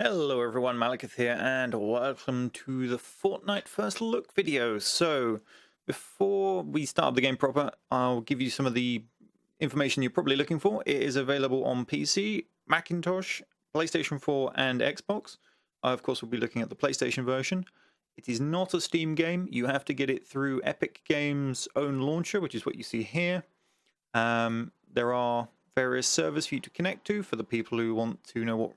Hello everyone, Malakith here, and welcome to the Fortnite First Look video. So, before we start the game proper, I'll give you some of the information you're probably looking for. It is available on PC, Macintosh, PlayStation 4, and Xbox. I, of course, will be looking at the PlayStation version. It is not a Steam game. You have to get it through Epic Games' own launcher, which is what you see here. There are various servers for you to connect to for the people who want to know what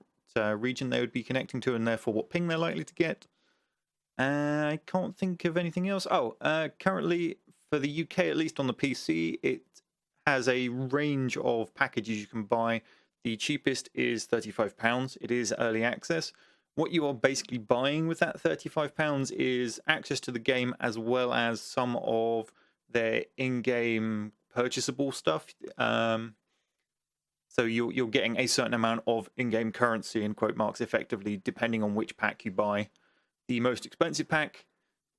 region they would be connecting to and therefore what ping they're likely to get. I can't think of anything else. Currently for the UK, at least on the PC, it has a range of packages you can buy. The cheapest is £35. It is early access. What you are basically buying with that £35 is access to the game as well as some of their in-game purchasable stuff. So you're getting a certain amount of in-game currency, in quote marks, effectively, depending on which pack you buy. The most expensive pack,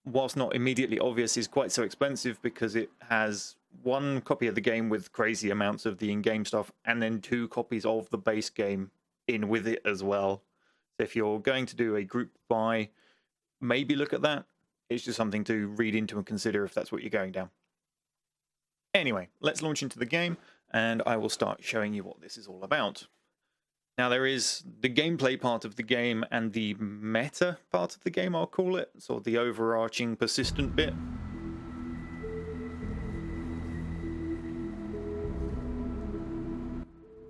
whilst not immediately obvious, is quite so expensive because it has one copy of the game with crazy amounts of the in-game stuff, and then 2 copies of the base game in with it as well. So if you're going to do a group buy, maybe look at that. It's just something to read into and consider if that's what you're going down. Anyway, let's launch into the game, and I will start showing you what this is all about. Now, there is the gameplay part of the game and the meta part of the game, I'll call it, sort of the overarching persistent bit.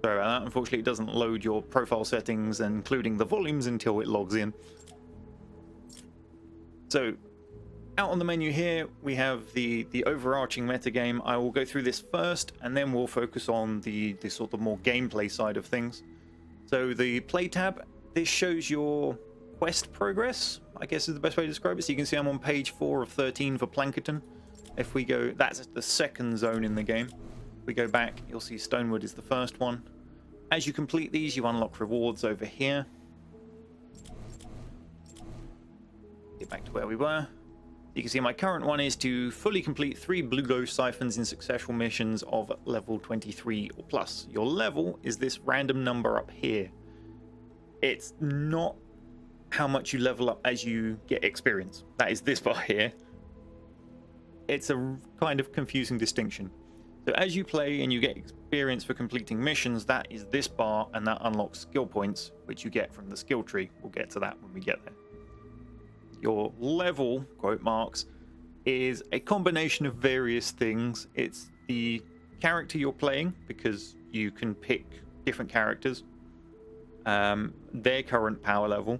Sorry about that, unfortunately it doesn't load your profile settings, including the volumes, until it logs in. So, out on the menu here, we have the overarching metagame. I will go through this first, and then we'll focus on the sort of more gameplay side of things. So the play tab, this shows your quest progress, I guess is the best way to describe it. So you can see I'm on page 4 of 13 for Plankerton. If we go, that's the second zone in the game. If we go back, you'll see Stonewood is the first one. As you complete these, you unlock rewards over here. Get back to where we were. You can see my current one is to fully complete 3 blue glow siphons in successful missions of level 23 or plus. Your level is this random number up here. It's not how much you level up as you get experience. That is this bar here. It's a kind of confusing distinction. So as you play and you get experience for completing missions, that is this bar, and that unlocks skill points, which you get from the skill tree. We'll get to that when we get there. Your level, quote marks, is a combination of various things. It's the character you're playing, because you can pick different characters, their current power level.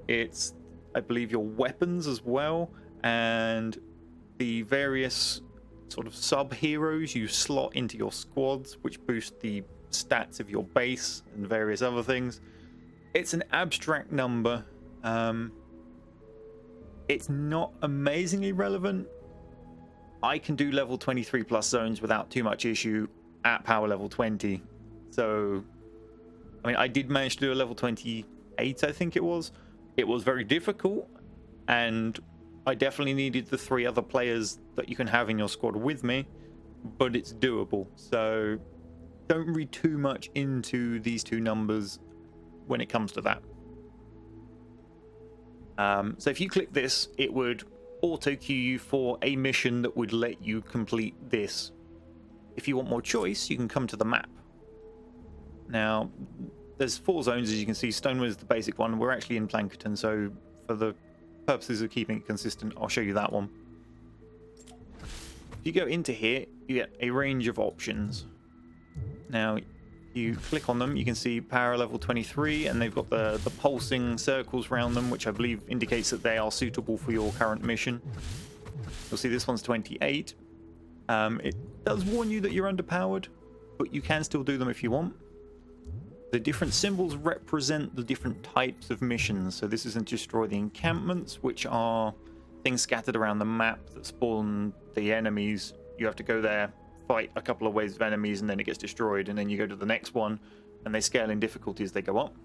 It's, I believe, your weapons as well, and the various sort of sub-heroes you slot into your squads, which boost the stats of your base and various other things. It's an abstract number. It's not amazingly relevant. I can do level 23 plus zones without too much issue at power level 20. So, I mean, I did manage to do a level 28, I think it was. It was very difficult, and I definitely needed the 3 other players that you can have in your squad with me, but it's doable. So, don't read too much into these 2 numbers when it comes to that. So if you click this, it would auto queue you for a mission that would let you complete this. If you want more choice, you can come to the map. Now, there's 4 zones, as you can see. Stonewood is the basic one. We're actually in Plankerton, so for the purposes of keeping it consistent, I'll show you that one. If you go into here, you get a range of options. Now, you click on them, you can see power level 23, and they've got the pulsing circles around them, which I believe indicates that they are suitable for your current mission. You'll see this one's 28. It does warn you that you're underpowered, but you can still do them if you want. The different symbols represent the different types of missions. So this isn't destroy the encampments, which are things scattered around the map that spawn the enemies. You have to go there, fight a couple of waves of enemies, and then it gets destroyed, and then you go to the next one, and they scale in difficulty as they go up.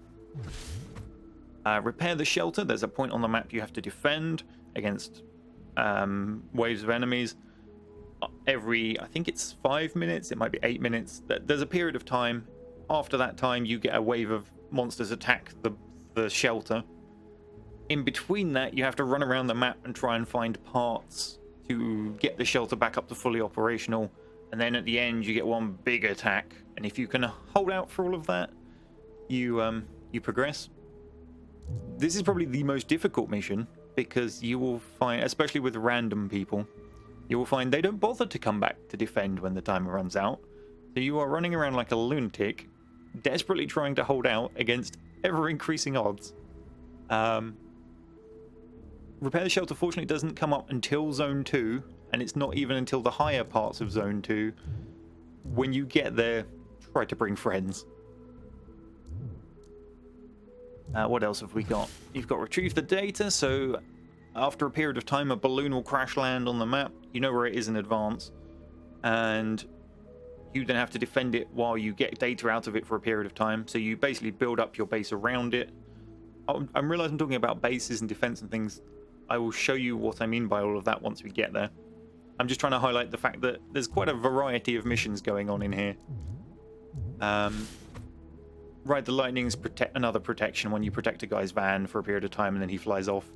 Repair the shelter. There's a point on the map you have to defend against waves of enemies. Every, I think it's 5 minutes, it might be 8 minutes. There's a period of time. After that time, you get a wave of monsters attack the the shelter. In between that, you have to run around the map and try and find parts to get the shelter back up to fully operational. And then at the end, you get one big attack. And if you can hold out for all of that, you progress. This is probably the most difficult mission, because you will find, especially with random people, you will find they don't bother to come back to defend when the timer runs out. So you are running around like a lunatic, desperately trying to hold out against ever-increasing odds. Repair the shelter fortunately doesn't come up until Zone 2, and it's not even until the higher parts of Zone 2. When you get there, try to bring friends. What else have we got? You've got retrieve the data, so after a period of time a balloon will crash land on the map. You know where it is in advance, and you then have to defend it while you get data out of it for a period of time. So you basically build up your base around it. I realize I'm talking about bases and defense and things. I will show you what I mean by all of that once we get there. I'm just trying to highlight the fact that there's quite a variety of missions going on in here. Ride the Lightning's another protection when you protect a guy's van for a period of time and then he flies off.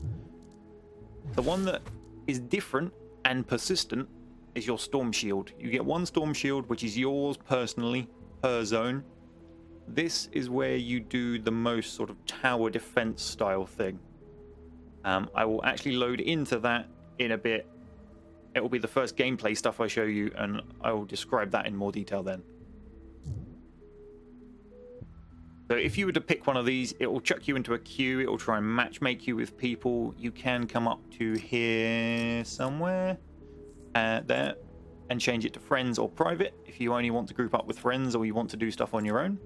The one that is different and persistent is your Storm Shield. You get one Storm Shield, which is yours personally, per zone. This is where you do the most sort of tower defense style thing. I will actually load into that in a bit. It will be the first gameplay stuff I show you, and I will describe that in more detail then. So if you were to pick one of these, it will chuck you into a queue. It will try and matchmake you with people. You can come up to here somewhere, there, and change it to friends or private if you only want to group up with friends or you want to do stuff on your own.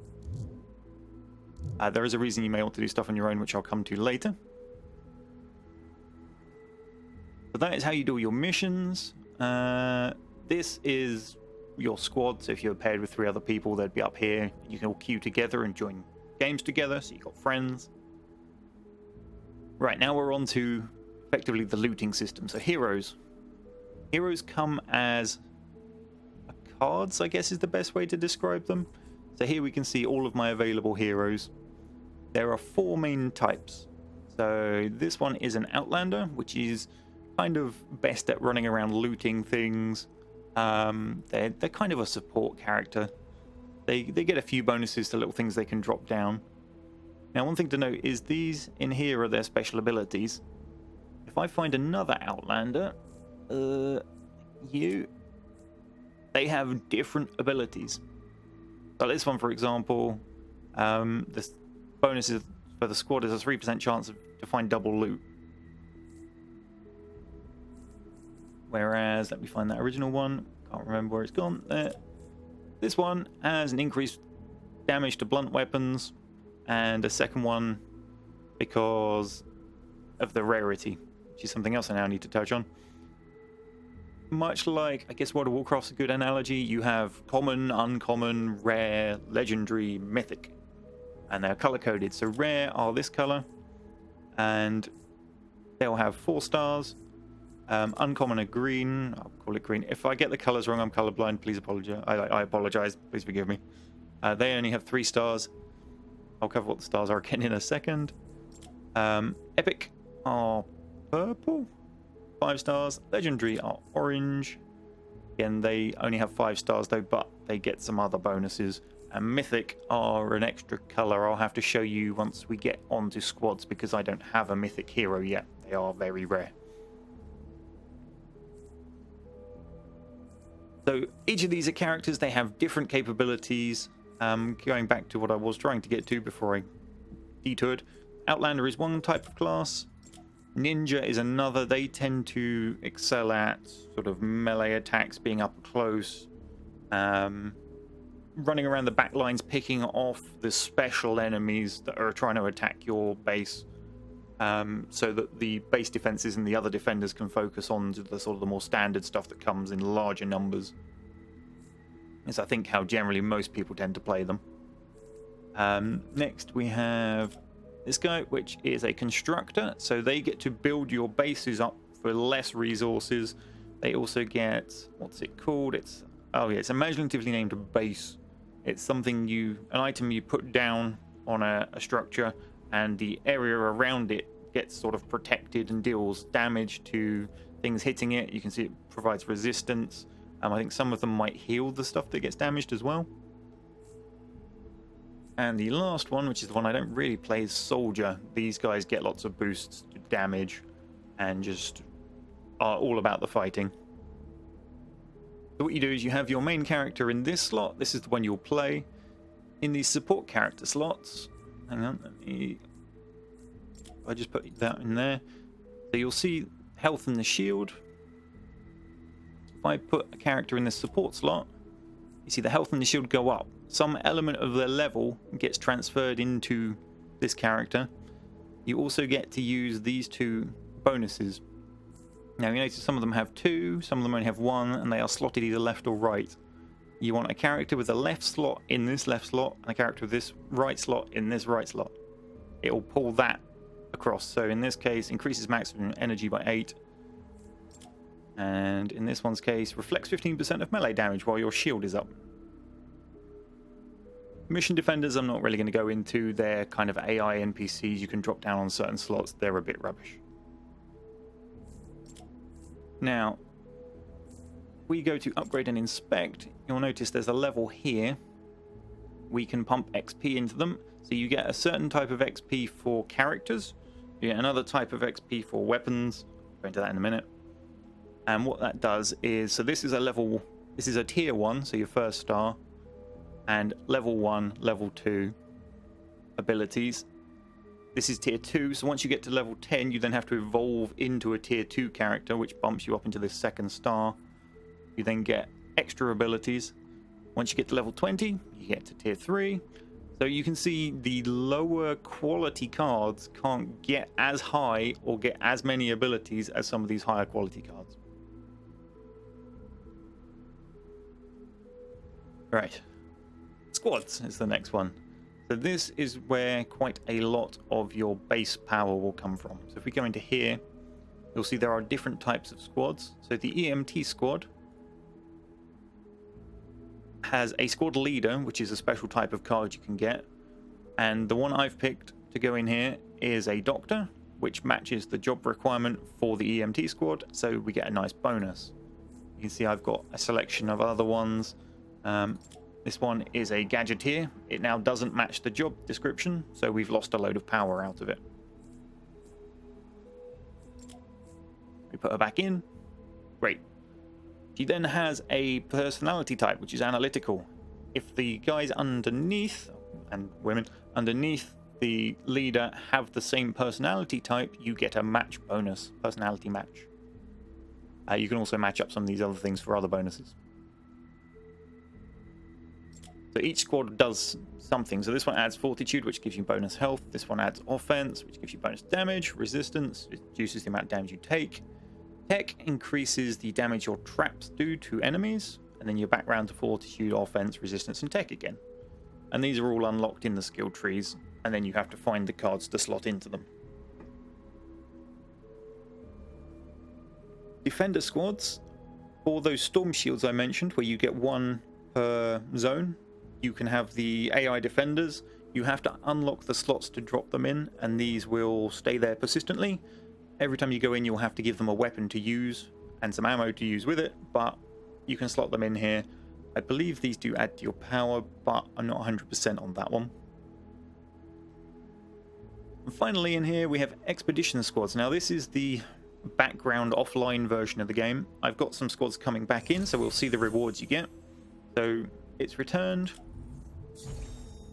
There is a reason you may want to do stuff on your own, which I'll come to later. So that is how you do your missions. This is your squad, so if you're paired with 3 other people, they'd be up here. You can all queue together and join games together, so you've got friends. Right, now we're on to effectively the looting system. So heroes. Heroes come as cards, I guess is the best way to describe them. So here we can see all of my available heroes. There are 4 main types. So this one is an Outlander, which is kind of best at running around looting things. They're kind of a support character. They get a few bonuses to little things they can drop down. Now, one thing to note is these in here are their special abilities. If I find another Outlander, they have different abilities. So this one, for example, the bonuses for the squad is a 3% chance to find double loot. Whereas, let me find that original one. Can't remember where it's gone. There. This one has an increased damage to blunt weapons, and a second one because of the rarity, which is something else I now need to touch on. Much like, I guess World of Warcraft's a good analogy. You have common, uncommon, rare, legendary, mythic, and they're color-coded. So rare are this color, and they'll have 4 stars. Uncommon are green. I'll call it green. If I get the colors wrong, I'm colorblind. Please apologize. I apologize. Please forgive me. They only have 3 stars. I'll cover what the stars are again in a second. Epic are purple. 5 stars. Legendary are orange. Again, they only have 5 stars though, but they get some other bonuses. And mythic are an extra color. I'll have to show you once we get onto squads because I don't have a mythic hero yet. They are very rare. So each of these are characters. They have different capabilities. Going back to what I was trying to get to before I detoured. Outlander is one type of class. Ninja is another. They tend to excel at sort of melee attacks, being up close, running around the back lines, picking off the special enemies that are trying to attack your base, so that the base defenses and the other defenders can focus on the sort of the more standard stuff that comes in larger numbers. Is I think how generally most people tend to play them. Next we have this guy, which is a constructor, so they get to build your bases up for less resources. They also get, what's it called? It's imaginatively named base. It's something an item you put down on a structure, and the area around it gets sort of protected and deals damage to things hitting it. You can see it provides resistance. I think some of them might heal the stuff that gets damaged as well. And the last one, which is the one I don't really play, is Soldier. These guys get lots of boosts to damage and just are all about the fighting. So what you do is you have your main character in this slot. This is the one you'll play. In these support character slots, hang on, I just put that in there. So you'll see health and the shield. If I put a character in this support slot, you see the health and the shield go up. Some element of their level gets transferred into this character. You also get to use these two bonuses. Now you notice some of them have 2, some of them only have 1, and they are slotted either left or right. You want a character with a left slot in this left slot, and a character with this right slot in this right slot. It will pull that across. So in this case, increases maximum energy by 8. And in this one's case, reflects 15% of melee damage while your shield is up. Mission defenders, I'm not really going to go into. They're kind of AI NPCs you can drop down on certain slots. They're a bit rubbish. Now, we go to upgrade and inspect. You'll notice there's a level here. We can pump XP into them. So you get a certain type of XP for characters. You get another type of XP for weapons. I'll go into that in a minute. And what that does is, so this is a tier 1, so your first star, and level 1, level 2 abilities. This is tier 2, so once you get to level 10, you then have to evolve into a tier 2 character, which bumps you up into this second star. You then get extra abilities. Once you get to level 20, you get to tier 3. So you can see the lower quality cards can't get as high or get as many abilities as some of these higher quality cards. Right. Squads is the next one. So this is where quite a lot of your base power will come from. So if we go into here, you'll see there are different types of squads. So the EMT squad has a squad leader, which is a special type of card you can get. And the one I've picked to go in here is a doctor, which matches the job requirement for the EMT squad. So we get a nice bonus. You can see I've got a selection of other ones. This one is a gadgeteer. It now doesn't match the job description, so we've lost a load of power out of it. We put her back in. Great. She then has a personality type, which is analytical. If the guys underneath, and women, underneath the leader have the same personality type, you get a match bonus, personality match. You can also match up some of these other things for other bonuses. So each squad does something. So this one adds fortitude, which gives you bonus health. This one adds offense, which gives you bonus damage. Resistance reduces the amount of damage you take. Tech increases the damage your traps do to enemies. And then you're back round to fortitude, offense, resistance, and tech again. And these are all unlocked in the skill trees. And then you have to find the cards to slot into them. Defender squads. For those storm shields I mentioned, where you get 1 per zone, you can have the AI defenders. You have to unlock the slots to drop them in, and these will stay there persistently. Every time you go in, you'll have to give them a weapon to use and some ammo to use with it, but you can slot them in here. I believe these do add to your power, but I'm not 100% on that one. And finally in here we have expedition squads. Now this is the background offline version of the game. I've got some squads coming back in, so we'll see the rewards you get. So it's returned.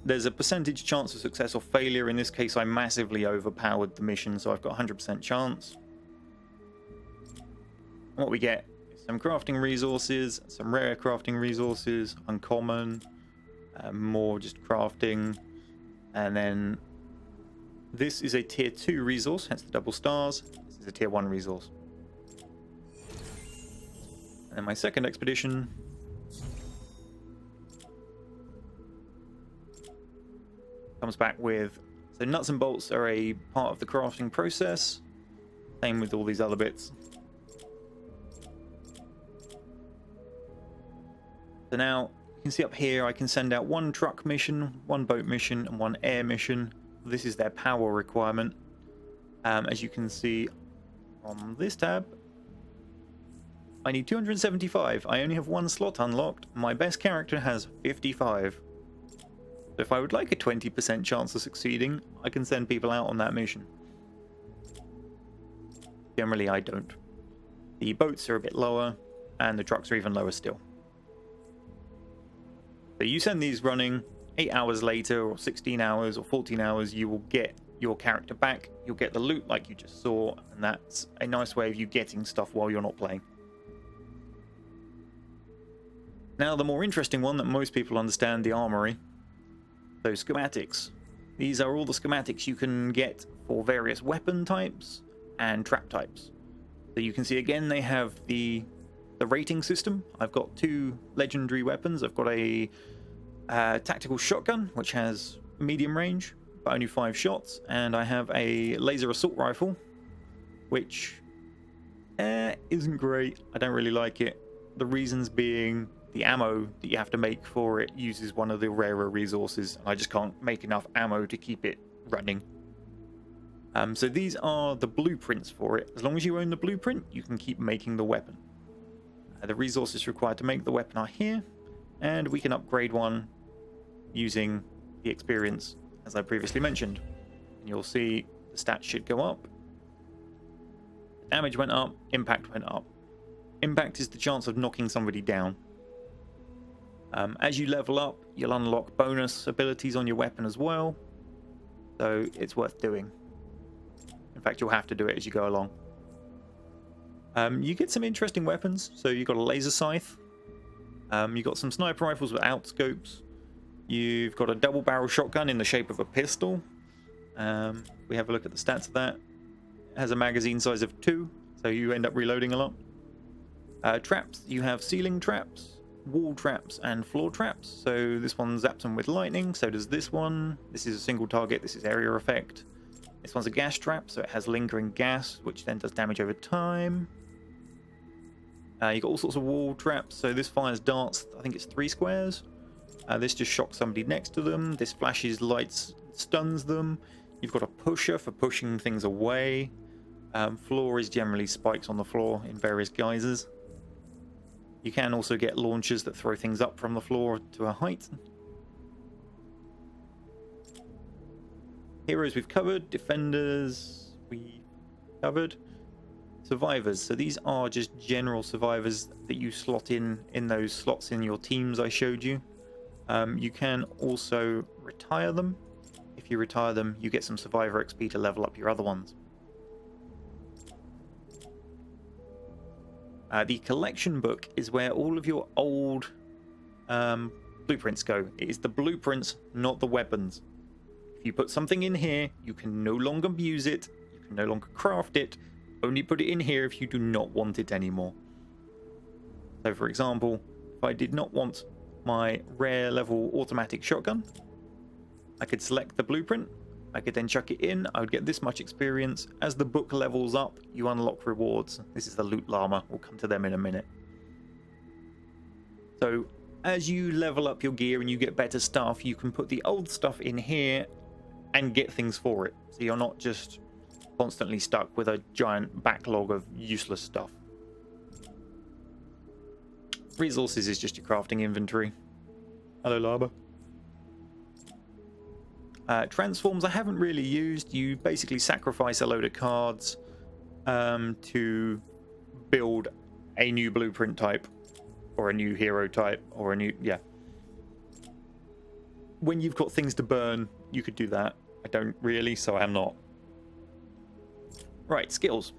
There's a percentage chance of success or failure. In this case, I massively overpowered the mission, so I've got 100% chance. And what we get is some crafting resources, some rare crafting resources, uncommon, more just crafting, and then this is a tier 2 resource, hence the double stars. This is a tier 1 resource. And then my second expedition comes back with, so nuts and bolts are a part of the crafting process. Same with all these other bits. So now you can see up here I can send out 1 truck mission, 1 boat mission, and 1 air mission. This is their power requirement. As you can see on this tab, I need 275. I only have one slot unlocked. My best character has 55. So if I would like a 20% chance of succeeding, I can send people out on that mission. Generally, I don't. The boats are a bit lower, and the trucks are even lower still. So you send these running, 8 hours later, or 16 hours, or 14 hours, you will get your character back. You'll get the loot like you just saw, and that's a nice way of you getting stuff while you're not playing. Now, the more interesting one that most people understand, the Armory. So schematics. These are all the schematics you can get for various weapon types and trap types. So you can see again they have the rating system. I've got 2 legendary weapons. I've got a tactical shotgun, which has medium range, but only 5 shots. And I have a laser assault rifle, which isn't great. I don't really like it. The reasons being the ammo that you have to make for it uses one of the rarer resources. I just can't make enough ammo to keep it running. So these are the blueprints for it. As long as you own the blueprint, you can keep making the weapon. The resources required to make the weapon are here, and we can upgrade one using the experience, as I previously mentioned. And you'll see the stats should go up. Damage went up, impact went up. Impact is the chance of knocking somebody down. As you level up, you'll unlock bonus abilities on your weapon as well, so it's worth doing. In fact, you'll have to do it as you go along. You get some interesting weapons. So you've got a laser scythe. You've got some sniper rifles without scopes. You've got a double barrel shotgun in the shape of a pistol. We have a look at the stats of that. It has a magazine size of 2, so you end up reloading a lot. Traps. You have ceiling traps, wall traps, and floor traps. So this one zaps them with lightning. So does this one. This is a single target. This is area effect. This one's a gas trap, so it has lingering gas, which then does damage over time. You've got all sorts of wall traps, so this fires darts, I think it's 3 squares. This just shocks somebody next to them. This flashes lights, stuns them. You've got a pusher for pushing things away. Floor is generally spikes on the floor in various guises. You can also get launchers that throw things up from the floor to a height. Heroes we've covered, defenders we covered, survivors. So these are just general survivors that you slot in those slots in your teams I showed you. You can also retire them. If you retire them, you get some survivor XP to level up your other ones. The collection book is where all of your old blueprints go. It is the blueprints, not the weapons. If you put something in here, you can no longer use it, you can no longer craft it, only put it in here if you do not want it anymore. So for example, if I did not want my rare level automatic shotgun, I could select the blueprint, I could then chuck it in, I would get this much experience. As the book levels up, you unlock rewards. This is the loot llama, we'll come to them in a minute. So as you level up your gear and you get better stuff, you can put the old stuff in here and get things for it, so you're not just constantly stuck with a giant backlog of useless stuff. Resources is just your crafting inventory. Hello, Lava. Transforms I haven't really used. You basically sacrifice a load of cards to build a new blueprint type, or a new hero type, or a new, yeah. When you've got things to burn, you could do that. I don't really, so I am not. Right, skills.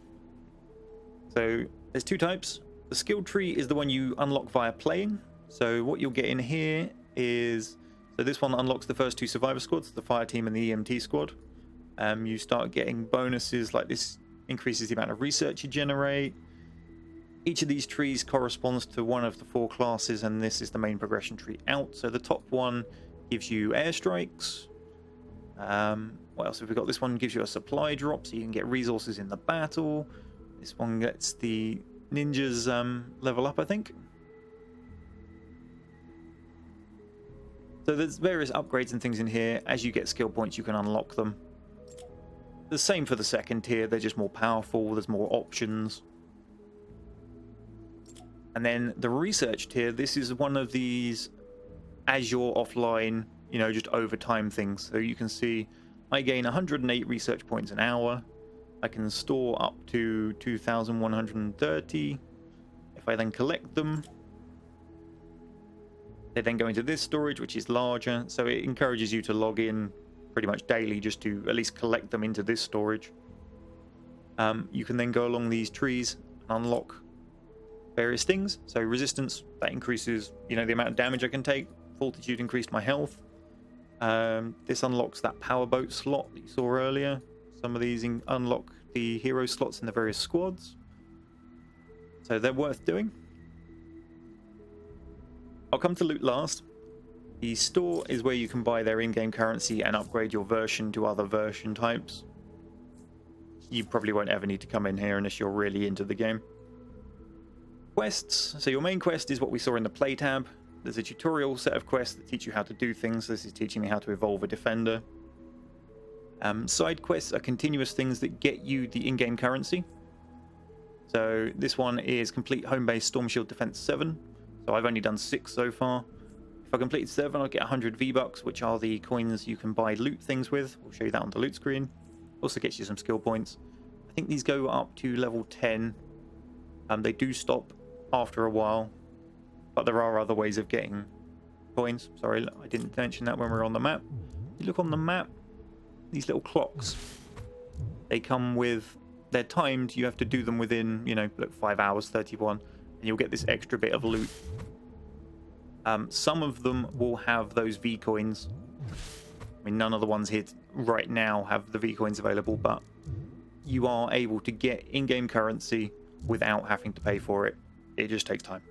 So there's 2 types. The skill tree is the one you unlock via playing. So what you'll get in here is, so this one unlocks the first 2 survivor squads, the fire team and the EMT squad. You start getting bonuses like this, increases the amount of research you generate. Each of these trees corresponds to one of the 4 classes, and this is the main progression tree out. So the top one gives you airstrikes. What else have we got? This one gives you a supply drop, so you can get resources in the battle. This one gets the ninjas level up, I think. So there's various upgrades and things in here. As you get skill points, you can unlock them. The same for the second tier. They're just more powerful. There's more options. And then the research tier, this is one of these as you're offline, you know, just over time things. So you can see I gain 108 research points an hour. I can store up to 2,130. If I then collect them, they then go into this storage, which is larger. So it encourages you to log in pretty much daily just to at least collect them into this storage. You can then go along these trees and unlock various things. So resistance, that increases, you know, the amount of damage I can take. Fortitude increased my health. This unlocks that powerboat slot that you saw earlier. Some of these unlock the hero slots in the various squads. So they're worth doing. I'll come to loot last. The store is where you can buy their in-game currency and upgrade your version to other version types. You probably won't ever need to come in here unless you're really into the game. Quests. So your main quest is what we saw in the play tab. There's a tutorial set of quests that teach you how to do things. This is teaching me how to evolve a defender. Side quests are continuous things that get you the in-game currency. So this one is complete home base Storm Shield Defense 7. So I've only done 6 so far. If I complete 7, I'll get 100 V-Bucks, which are the coins you can buy loot things with. We'll show you that on the loot screen. Also gets you some skill points. I think these go up to level 10. They do stop after a while, but there are other ways of getting coins. Sorry, I didn't mention that when we were on the map. If you look on the map, these little clocks, they come with, they're timed. You have to do them within, you know, look, 5 hours, 31, and you'll get this extra bit of loot. Some of them will have those V coins. I mean, none of the ones here right now have the V coins available, but you are able to get in-game currency without having to pay for it. It just takes time.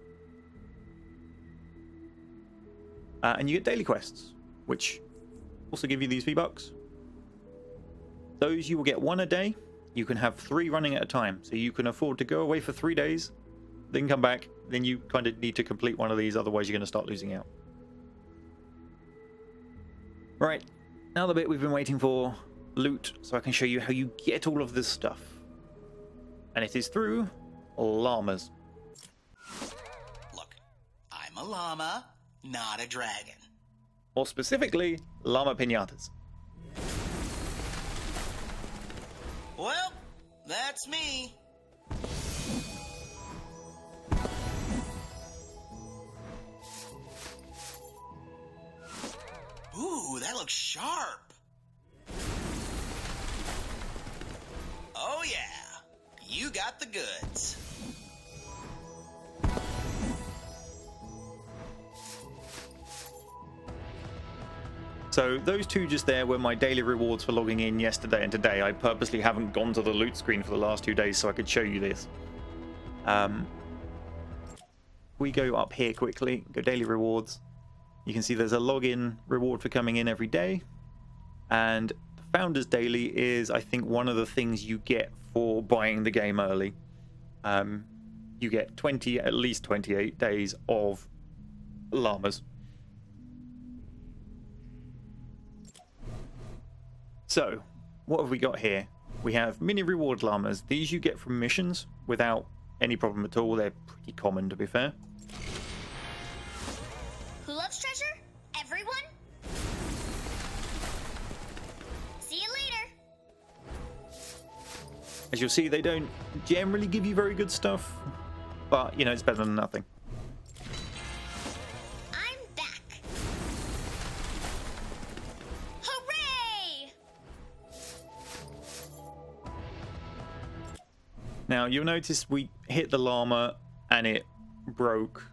And you get daily quests, which also give you these V-Bucks. Those you will get 1 a day. You can have 3 running at a time. So you can afford to go away for 3 days, then come back. Then you kind of need to complete one of these, otherwise you're going to start losing out. Right, now the bit we've been waiting for, loot, so I can show you how you get all of this stuff. And it is through llamas. Look, I'm a llama, not a dragon. More specifically, llama piñatas. Well, that's me. Ooh, that looks sharp. Oh yeah, you got the goods. So those two just there were my daily rewards for logging in yesterday and today. I purposely haven't gone to the loot screen for the last 2 days so I could show you this. We go up here quickly, go daily rewards. You can see there's a login reward for coming in every day. And Founders Daily is, I think, one of the things you get for buying the game early. You get at least 28 days of llamas. So, what have we got here? We have mini reward llamas. These you get from missions without any problem at all. They're pretty common, to be fair. Who loves treasure? Everyone? See you later. As you'll see, they don't generally give you very good stuff, but, you know, it's better than nothing. I'm back. Hooray! Now, you'll notice we hit the llama and it broke.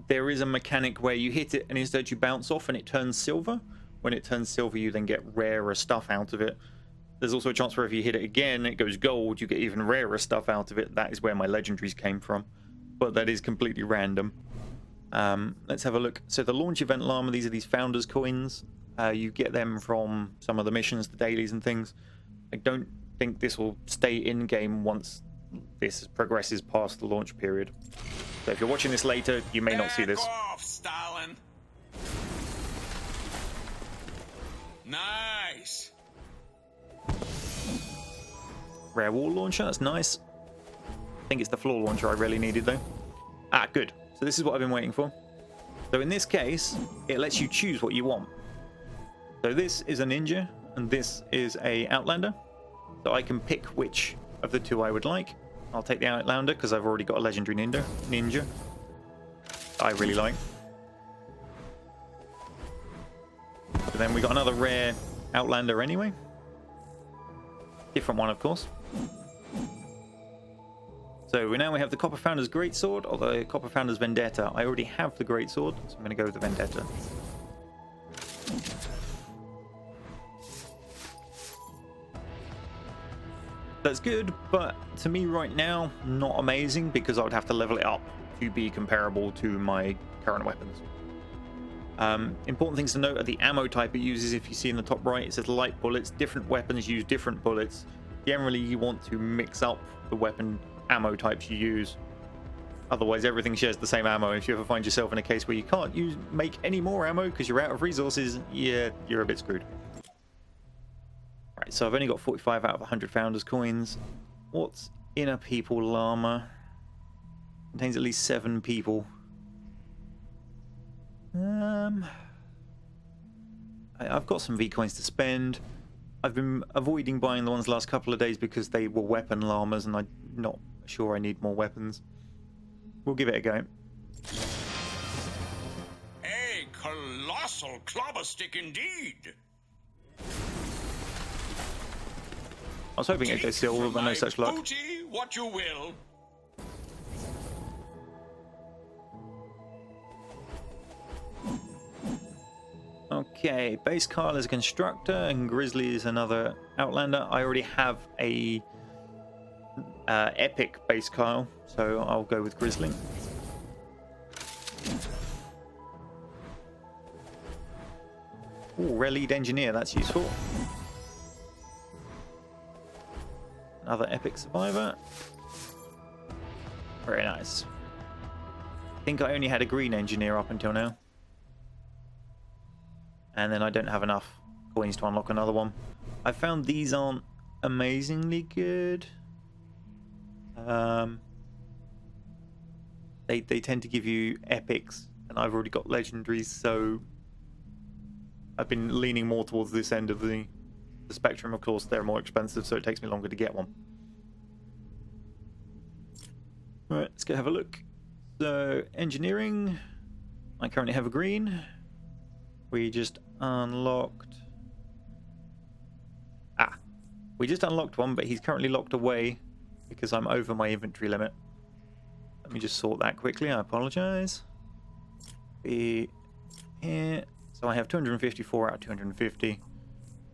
There is a mechanic where you hit it and instead you bounce off and it turns silver. When it turns silver, you then get rarer stuff out of it. There's also a chance where if you hit it again, it goes gold, you get even rarer stuff out of it. That is where my legendaries came from. But that is completely random. Let's have a look. So the launch event llama, these are these founders coins. You get them from some of the missions, the dailies and things. I don't think this will stay in game once this progresses past the launch period. So if you're watching this later, you may not see this. Back off, Stalin. Nice. Rare wall launcher, that's nice. I think it's the floor launcher I really needed though. Ah, good. So this is what I've been waiting for. So in this case, it lets you choose what you want. So this is a ninja, and this is a outlander. So I can pick which of the two I would like. I'll take the outlander because I've already got a legendary ninja. I really like. But then we got another rare outlander anyway. Different one, of course. So now we have the Copper Founder's Greatsword, or the Copper Founder's Vendetta. I already have the Greatsword, so I'm going to go with the Vendetta. That's good, but to me right now, not amazing, because I would have to level it up to be comparable to my current weapons. Important things to note are the ammo type it uses. If you see in the top right, it says light bullets. Different weapons use different bullets. Generally, you want to mix up the weapon ammo types you use. Otherwise, everything shares the same ammo. If you ever find yourself in a case where you can't make any more ammo because you're out of resources, yeah, you're a bit screwed. Right, so I've only got 45 out of 100 Founders coins. What's Inner People Llama? Contains at least 7 people. I've got some V coins to spend. I've been avoiding buying the ones the last couple of days because they were weapon llamas, and I'm not sure I need more weapons. We'll give it a go. A colossal clobber stick indeed. I was hoping it'd go silver, but no such luck. Booty, what you will. Okay, Base Kyle is a constructor and Grizzly is another outlander. I already have a epic Base Kyle, so I'll go with Grizzly. Ooh, rare lead engineer, that's useful. Another epic survivor. Very nice. I think I only had a green engineer up until now. And then I don't have enough coins to unlock another one. I found these aren't amazingly good. They tend to give you epics, and I've already got legendaries, so I've been leaning more towards this end of the spectrum. Of course, they're more expensive, so it takes me longer to get one. All right, let's go have a look. So, engineering. I currently have a green. We just unlocked... we just unlocked one, but he's currently locked away because I'm over my inventory limit. Let me just sort that quickly, I apologize. Be here. So I have 254 out of 250.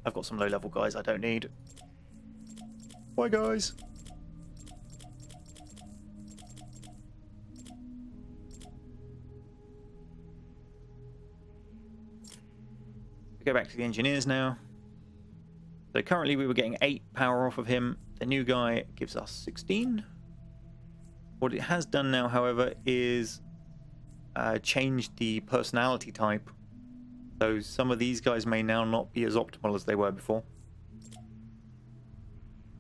I've got some low-level guys I don't need. Bye, guys. Go back to the engineers now. So currently we were getting 8 power off of him. The new guy gives us 16. What it has done now, however, is change the personality type. So some of these guys may now not be as optimal as they were before.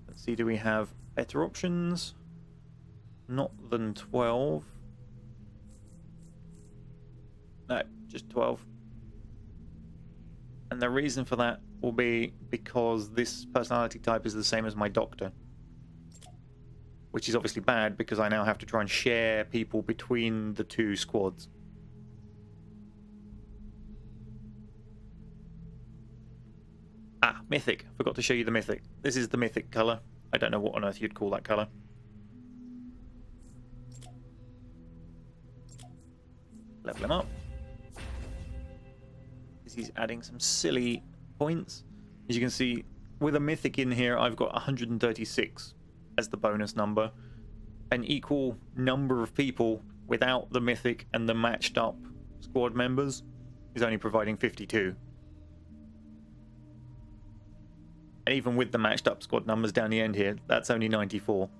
Let's see, do we have better options? Not than 12. No, just 12. And the reason for that will be because this personality type is the same as my doctor. Which is obviously bad because I now have to try and share people between the two squads. Mythic. Forgot to show you the mythic. This is the mythic colour. I don't know what on earth you'd call that colour. Level him up. He's adding some silly points. As you can see, with a mythic in here, I've got 136 as the bonus number. An equal number of people without the mythic and the matched up squad members is only providing 52. And even with the matched up squad numbers down the end here, that's only 94.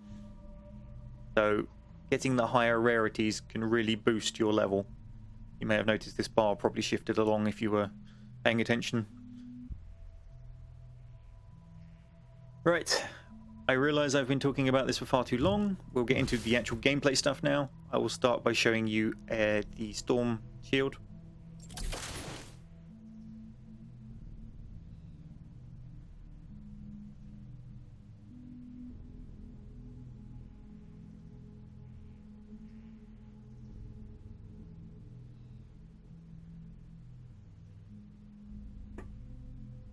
So getting the higher rarities can really boost your level. You may have noticed this bar probably shifted along if you were paying attention. Right. I realize I've been talking about this for far too long. We'll get into the actual gameplay stuff now. I will start by showing you the storm shield.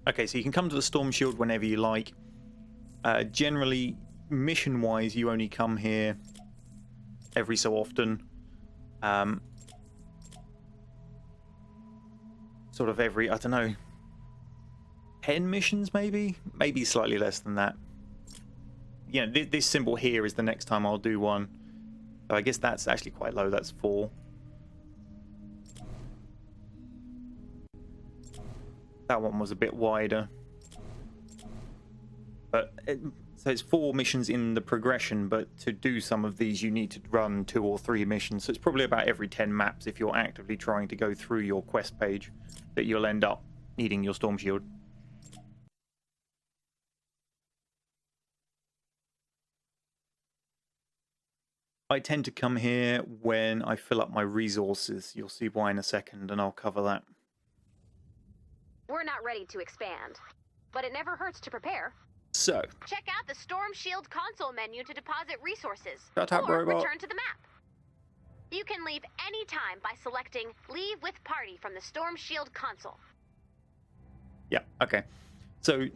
Okay, so you can come to the storm shield whenever you like. Generally, mission-wise, you only come here every so often. Sort of every, I don't know, 10 missions maybe? Maybe slightly less than that. You know, this symbol here is the next time I'll do one. So I guess that's actually quite low, that's 4. That one was a bit wider. But so it's 4 missions in the progression, but to do some of these you need to run 2 or 3 missions. So it's probably about every 10 maps if you're actively trying to go through your quest page that you'll end up needing your storm shield. I tend to come here when I fill up my resources. You'll see why in a second, and I'll cover that. We're not ready to expand, but it never hurts to prepare. So, Check out the Storm Shield console menu to deposit resources, Shut up, or robot. return to the map. You can leave any time by selecting Leave with Party from the Storm Shield console. yeah, okay. So,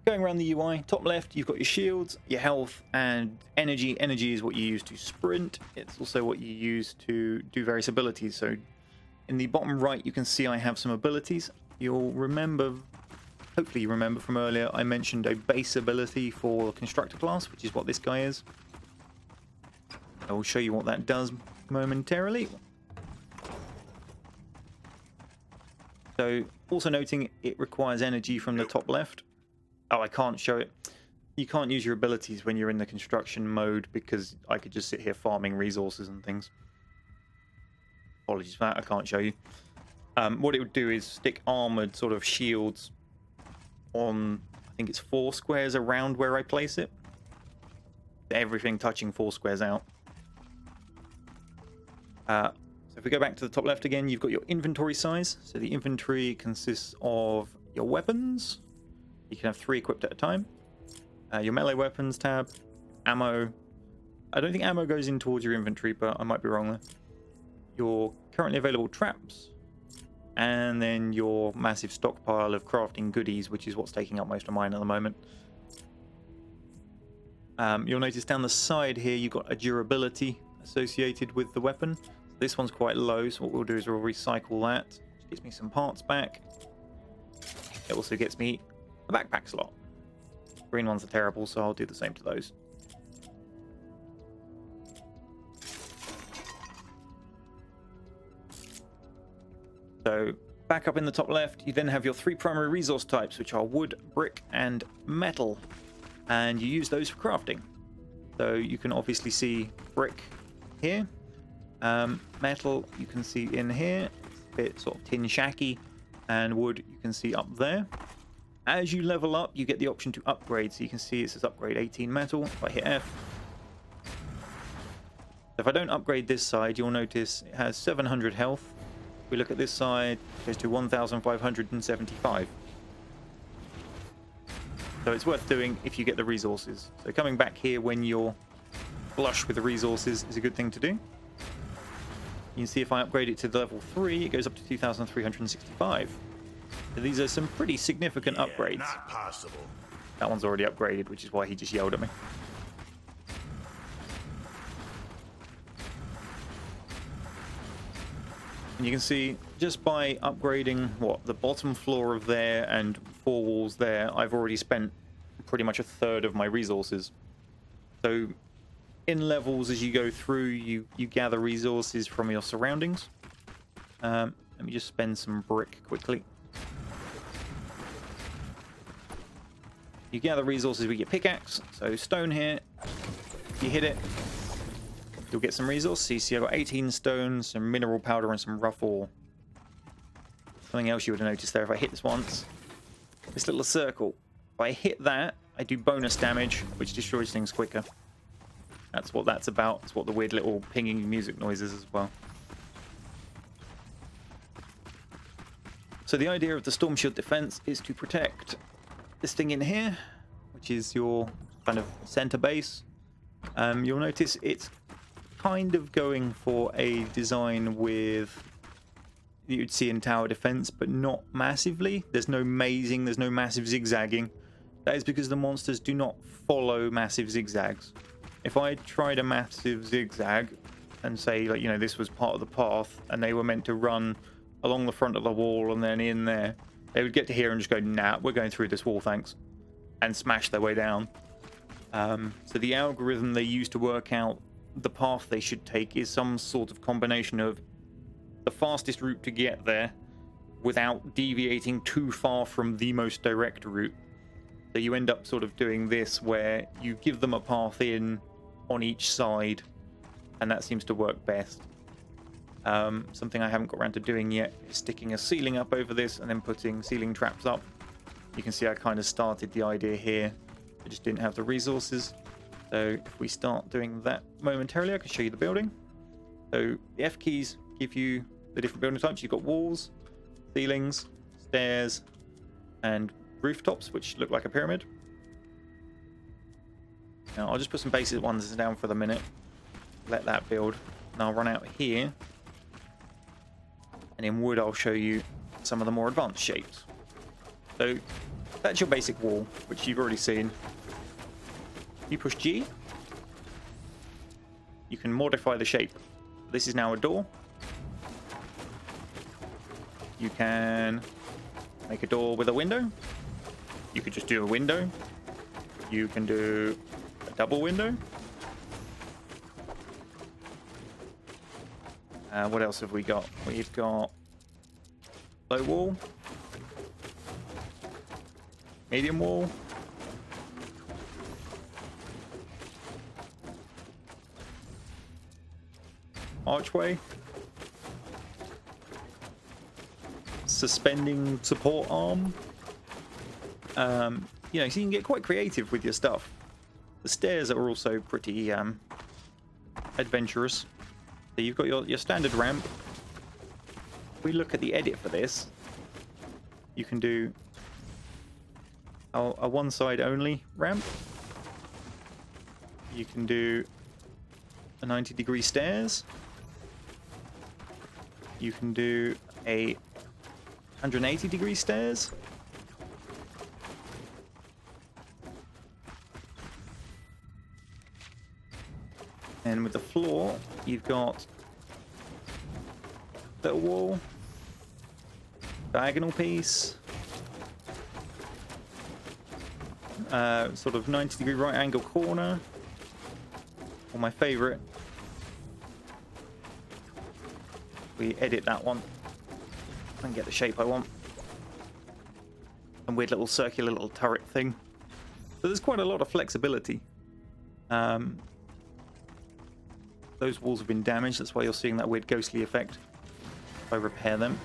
going around the UI, top left, you've got your shields, your health, and energy. Energy is what you use to sprint. It's also what you use to do various abilities. So, in the bottom right, you can see I have some abilities. You'll remember, hopefully you remember from earlier, I mentioned a base ability for Constructor class, which is what this guy is. I will show you what that does momentarily. So, also noting it requires energy from the top left. Oh, I can't show it. You can't use your abilities when you're in the construction mode because I could just sit here farming resources and things. Apologies for that, I can't show you. What it would do is stick armored sort of shields on, I think it's 4 squares around where I place it. Everything touching 4 squares out. So if we go back to the top left again, you've got your inventory size. So the inventory consists of your weapons. You can have 3 equipped at a time. Your melee weapons tab, ammo. I don't think ammo goes in towards your inventory, but I might be wrong there. Your currently available traps. And then your massive stockpile of crafting goodies, which is what's taking up most of mine at the moment. You'll notice down the side here, you've got a durability associated with the weapon. This one's quite low, so what we'll do is we'll recycle that. Which gets me some parts back. It also gets me a backpack slot. Green ones are terrible, so I'll do the same to those. So back up in the top left, you then have your 3 primary resource types, which are wood, brick, and metal. And you use those for crafting. So you can obviously see brick here. Metal you can see in here, a bit sort of tin shacky, and wood you can see up there. As you level up, you get the option to upgrade. So you can see it says upgrade 18 metal. If I hit F, if I don't upgrade this side, you'll notice it has 700 health. If we look at this side, it goes to 1,575. So it's worth doing if you get the resources. So coming back here when you're flush with the resources is a good thing to do. You can see if I upgrade it to level 3, it goes up to 2,365. So these are some pretty significant upgrades. Not possible. That one's already upgraded, which is why he just yelled at me. And you can see just by upgrading the bottom floor of there and 4 walls there, I've already spent pretty much a third of my resources. So in levels as you go through, you gather resources from your surroundings. Let me just spend some brick quickly. You gather resources with your pickaxe. So stone here, you hit it, you'll get some resources. So you see I've got 18 stone, some mineral powder, and some rough ore. Something else you would have noticed there, if I hit this once, this little circle, if I hit that, I do bonus damage, which destroys things quicker. That's what that's about. It's what the weird little pinging music noises as well. So the idea of the Storm Shield defense is to protect this thing in here, which is your kind of center base. You'll notice it's kind of going for a design with you'd see in tower defense, but not massively. There's no mazing, there's no massive zigzagging. That is because the monsters do not follow massive zigzags. If I tried a massive zigzag and say, like, you know, this was part of the path and they were meant to run along the front of the wall and then in there, they would get to here and just go, nah, we're going through this wall, thanks, and smash their way down. So the algorithm they use to work out the path they should take is some sort of combination of the fastest route to get there without deviating too far from the most direct route. So you end up sort of doing this where you give them a path in on each side, and that seems to work best. Something I haven't got around to doing yet is sticking a ceiling up over this and then putting ceiling traps up. You can see I kind of started the idea here. I just didn't have the resources. So if we start doing that momentarily, I can show you the building. So the F keys give you the different building types. You've got walls, ceilings, stairs, and rooftops, which look like a pyramid. Now I'll just put some basic ones down for the minute. Let that build. And I'll run out here. And in wood, I'll show you some of the more advanced shapes. So that's your basic wall, which you've already seen. You push G, you can modify the shape. This is now a door. You can make a door with a window. You could just do a window. You can do a double window. What else have we got? We've got low wall, medium wall, archway, suspending support arm. You know, so you can get quite creative with your stuff. The stairs are also pretty adventurous. So you've got your standard ramp. If we look at the edit for this, you can do a one side only ramp. You can do a 90-degree stairs. You can do a 180-degree stairs. And with the floor, you've got little wall, diagonal piece, sort of 90-degree right angle corner, or my favorite, we edit that one and get the shape I want. A weird little circular little turret thing. So there's quite a lot of flexibility. Those walls have been damaged, that's why you're seeing that weird ghostly effect. If I repair them.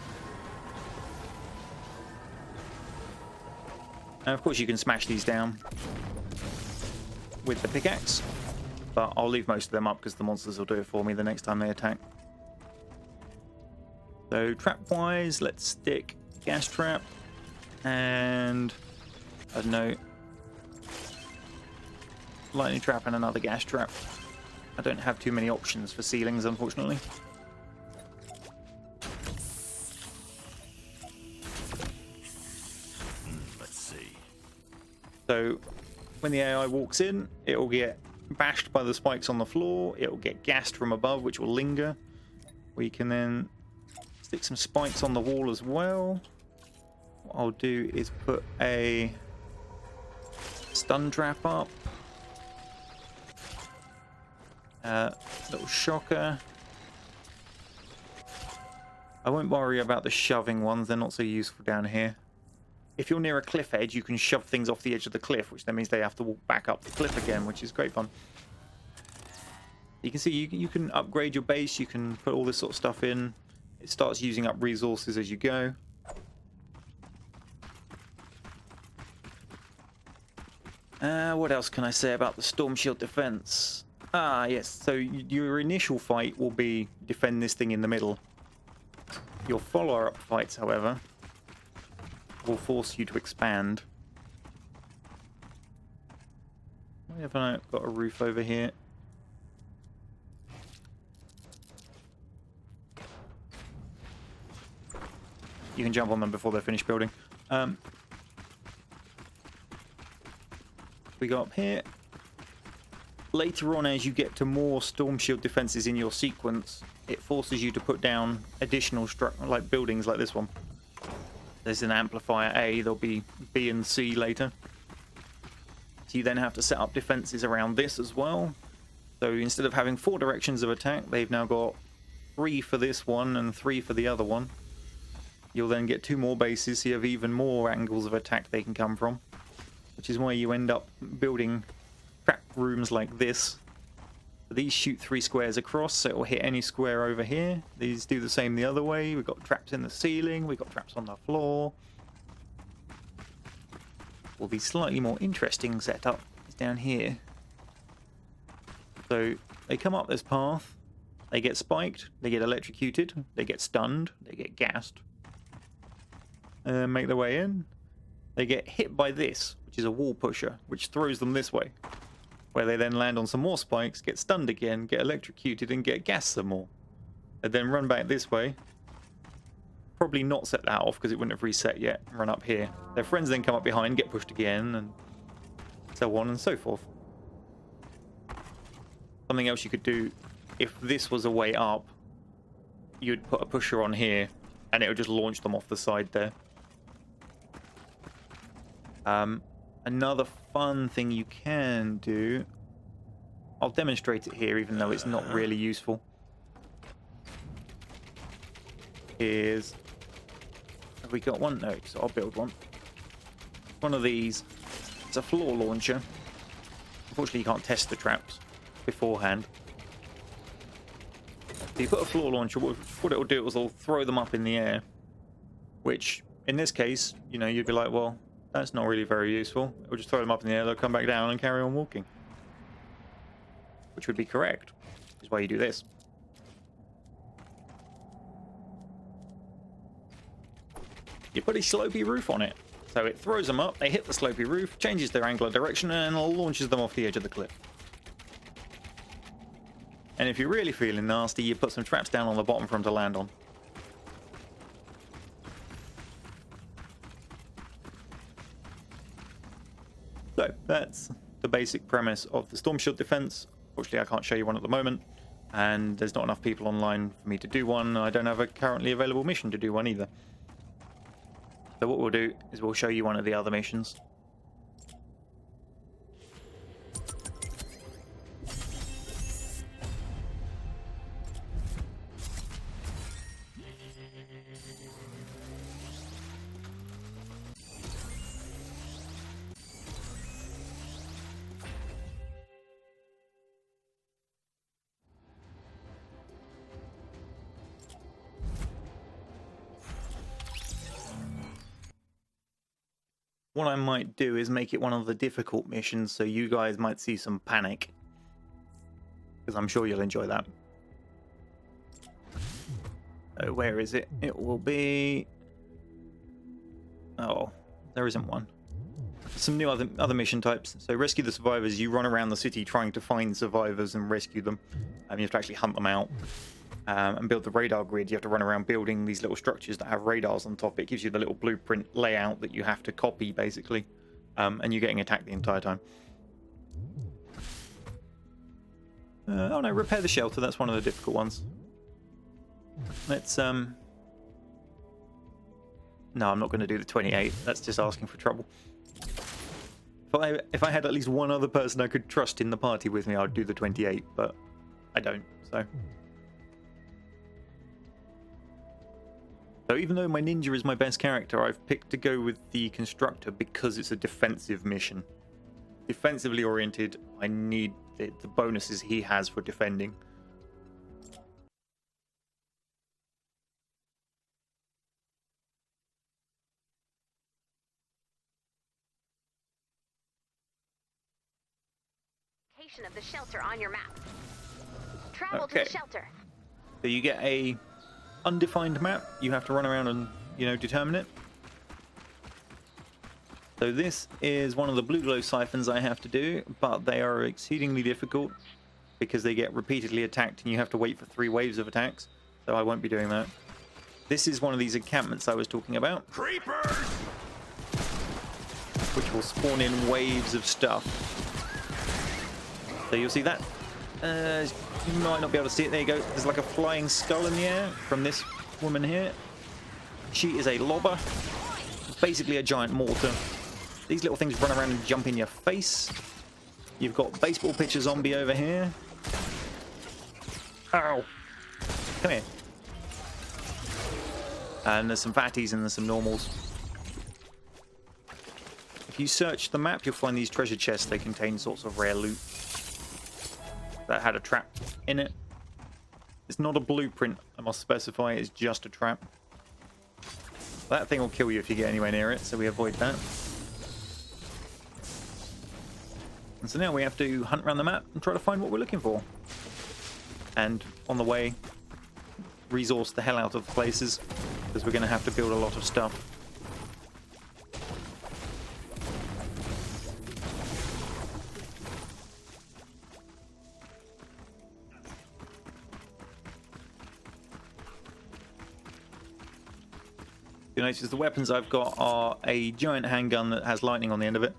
And of course you can smash these down with the pickaxe, but I'll leave most of them up because the monsters will do it for me the next time they attack. So trap-wise, let's stick gas trap and, I don't know, lightning trap and another gas trap. I don't have too many options for ceilings, unfortunately. Let's see. So when the AI walks in, it will get bashed by the spikes on the floor. It will get gassed from above, which will linger. We can then stick some spikes on the wall as well. What I'll do is put a stun trap up. Little shocker. I won't worry about the shoving ones, they're not so useful down here. If you're near a cliff edge, you can shove things off the edge of the cliff, which then means they have to walk back up the cliff again, which is great fun. You can see you can upgrade your base, you can put all this sort of stuff in. It starts using up resources as you go. What else can I say about the Storm Shield defense? Ah, yes. So your initial fight will be defend this thing in the middle. Your follow-up fights, however, will force you to expand. Why haven't I got a roof over here? You can jump on them before they're finished building. We go up here. Later on, as you get to more Storm Shield defenses in your sequence, it forces you to put down additional like buildings like this one. There's an amplifier A, there'll be B and C later. So you then have to set up defenses around this as well. So instead of having 4 directions of attack, they've now got 3 for this one and 3 for the other one. You'll then get 2 more bases, so you have even more angles of attack they can come from. Which is why you end up building trap rooms like this. These shoot 3 squares across, so it will hit any square over here. These do the same the other way. We've got traps in the ceiling, we've got traps on the floor. Well, the slightly more interesting setup is down here. So they come up this path, they get spiked, they get electrocuted, they get stunned, they get gassed. Make their way in. They get hit by this, which is a wall pusher, which throws them this way, where they then land on some more spikes, get stunned again, get electrocuted, and get gassed some more. They then run back this way. Probably not set that off because it wouldn't have reset yet. Run up here. Their friends then come up behind, get pushed again, and so on and so forth. Something else you could do, if this was a way up, you'd put a pusher on here, and it would just launch them off the side there. Another fun thing you can do, I'll demonstrate it here even though it's not really useful, is, have we got one? No, so I'll build one. One of these, it's a floor launcher. Unfortunately you can't test the traps beforehand. So you put a floor launcher, what it'll do is it'll throw them up in the air, which in this case, you know, you'd be like, well, that's not really very useful. We'll just throw them up in the air, they'll come back down and carry on walking. Which would be correct, which is why you do this. You put a slopey roof on it. So it throws them up, they hit the slopey roof, changes their angle of direction, and launches them off the edge of the cliff. And if you're really feeling nasty, you put some traps down on the bottom for them to land on. So that's the basic premise of the Storm Shield defense. Fortunately, I can't show you one at the moment, and there's not enough people online for me to do one. I don't have a currently available mission to do one either. So what we'll do is we'll show you one of the other missions. What I might do is make it one of the difficult missions so you guys might see some panic. Because I'm sure you'll enjoy that. So where is it? It will be... Oh, there isn't one. Some new other mission types. So rescue the survivors. You run around the city trying to find survivors and rescue them. You have to actually hunt them out. And build the radar grid. You have to run around building these little structures that have radars on top. It gives you the little blueprint layout that you have to copy, basically. And you're getting attacked the entire time. Oh no, repair the shelter. That's one of the difficult ones. Let's, No, I'm not going to do the 28. That's just asking for trouble. If I had at least one other person I could trust in the party with me, I'd do the 28, but I don't, so... So even though my ninja is my best character, I've picked to go with the constructor because it's a defensive mission. Defensively oriented, I need the bonuses he has for defending. location of the shelter on your map. Travel to Okay. the shelter. So you get a undefined map. You have to run around and, determine it. So this is one of the blue glow siphons I have to do, but they are exceedingly difficult because they get repeatedly attacked and you have to wait for 3 waves of attacks. So I won't be doing that. This is one of these encampments I was talking about, Creepers! which will spawn in waves of stuff. So you'll see that. You might not be able to see it. There you go. There's like a flying skull in the air from this woman here. She is a lobber, basically a giant mortar. These little things run around and jump in your face. You've got baseball pitcher zombie over here. Ow! Come here. And there's some fatties and there's some normals. If you search the map, you'll find these treasure chests. They contain sorts of rare loot that had a trap in it. It's not a blueprint, I must specify. It's just a trap. That thing will kill you if you get anywhere near it, so we avoid that. And so now we have to hunt around the map and try to find what we're looking for. And on the way, resource the hell out of places, because we're going to have to build a lot of stuff. You notice the weapons I've got are a giant handgun that has lightning on the end of it,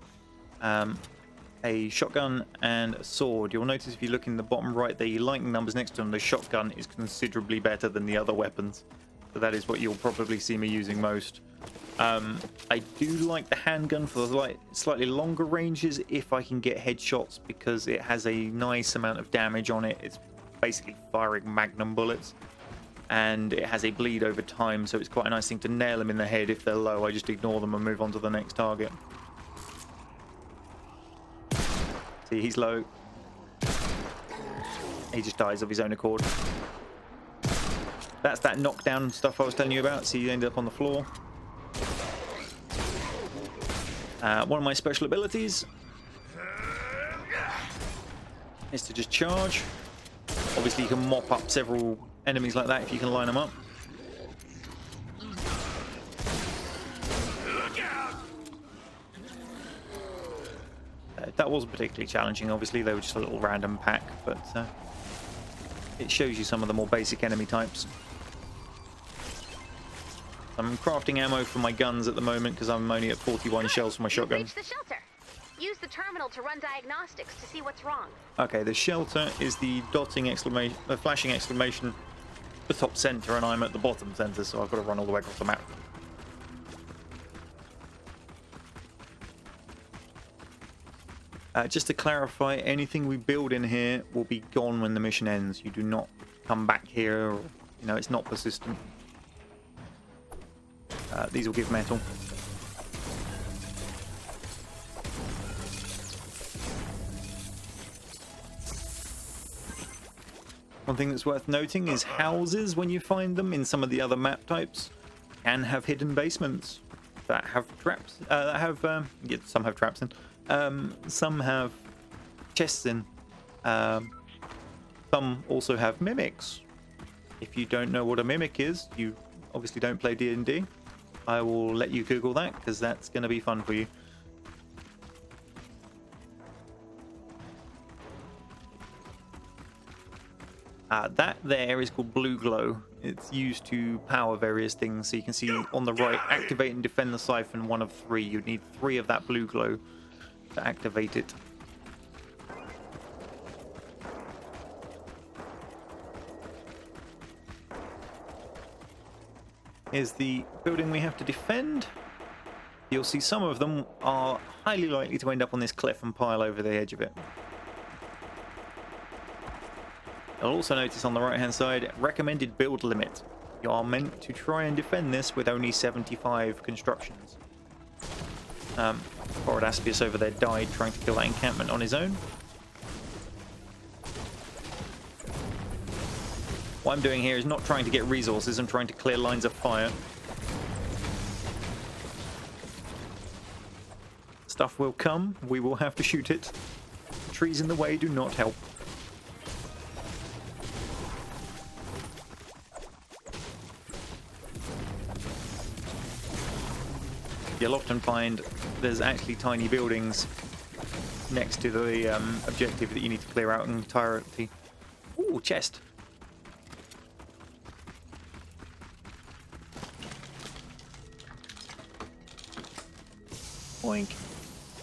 a shotgun, and a sword. You'll notice if you look in the bottom right, the lightning numbers next to them, the shotgun is considerably better than the other weapons. So that is what you'll probably see me using most. I do like the handgun for the slightly longer ranges if I can get headshots, because it has a nice amount of damage on it. It's basically firing magnum bullets. And it has a bleed over time, so it's quite a nice thing to nail them in the head. If they're low, I just ignore them and move on to the next target. See, he's low. He just dies of his own accord. That's that knockdown stuff I was telling you about. See, you ended up on the floor. One of my special abilities is to just charge. Obviously, you can mop up several enemies like that if you can line them up. That wasn't particularly challenging, obviously. They were just a little random pack, but it shows you some of the more basic enemy types. I'm crafting ammo for my guns at the moment because I'm only at 41 shells for my shotgun. Reach the shelter. Use the terminal to run diagnostics to see what's wrong. Okay, the shelter is the dotting exclamation, flashing exclamation, the top center, and I'm at the bottom center, so I've got to run all the way across the map. Just to clarify, anything we build in here will be gone when the mission ends. You do not come back here, or, it's not persistent. These will give metal. One thing that's worth noting is houses, when you find them in some of the other map types, can have hidden basements that have traps. Some have traps in. Some have chests in. Some also have mimics. If you don't know what a mimic is, you obviously don't play D&D. I will let you Google that, because that's going to be fun for you. That there is called blue glow. It's used to power various things. So you can see on the right, activate and defend the siphon, 1 of 3. You'd need 3 of that blue glow to activate it. Here's the building we have to defend. You'll see some of them are highly likely to end up on this cliff and pile over the edge of it. You'll also notice on the right hand side, recommended build limit. You are meant to try and defend this with only 75 constructions. Aspius over there died trying to kill that encampment on his own. What I'm doing here is not trying to get resources, I'm trying to clear lines of fire. Stuff will come, we will have to shoot it. trees in the way do not help. You'll often find there's actually tiny buildings next to the objective that you need to clear out entirely. Ooh, chest. Boink.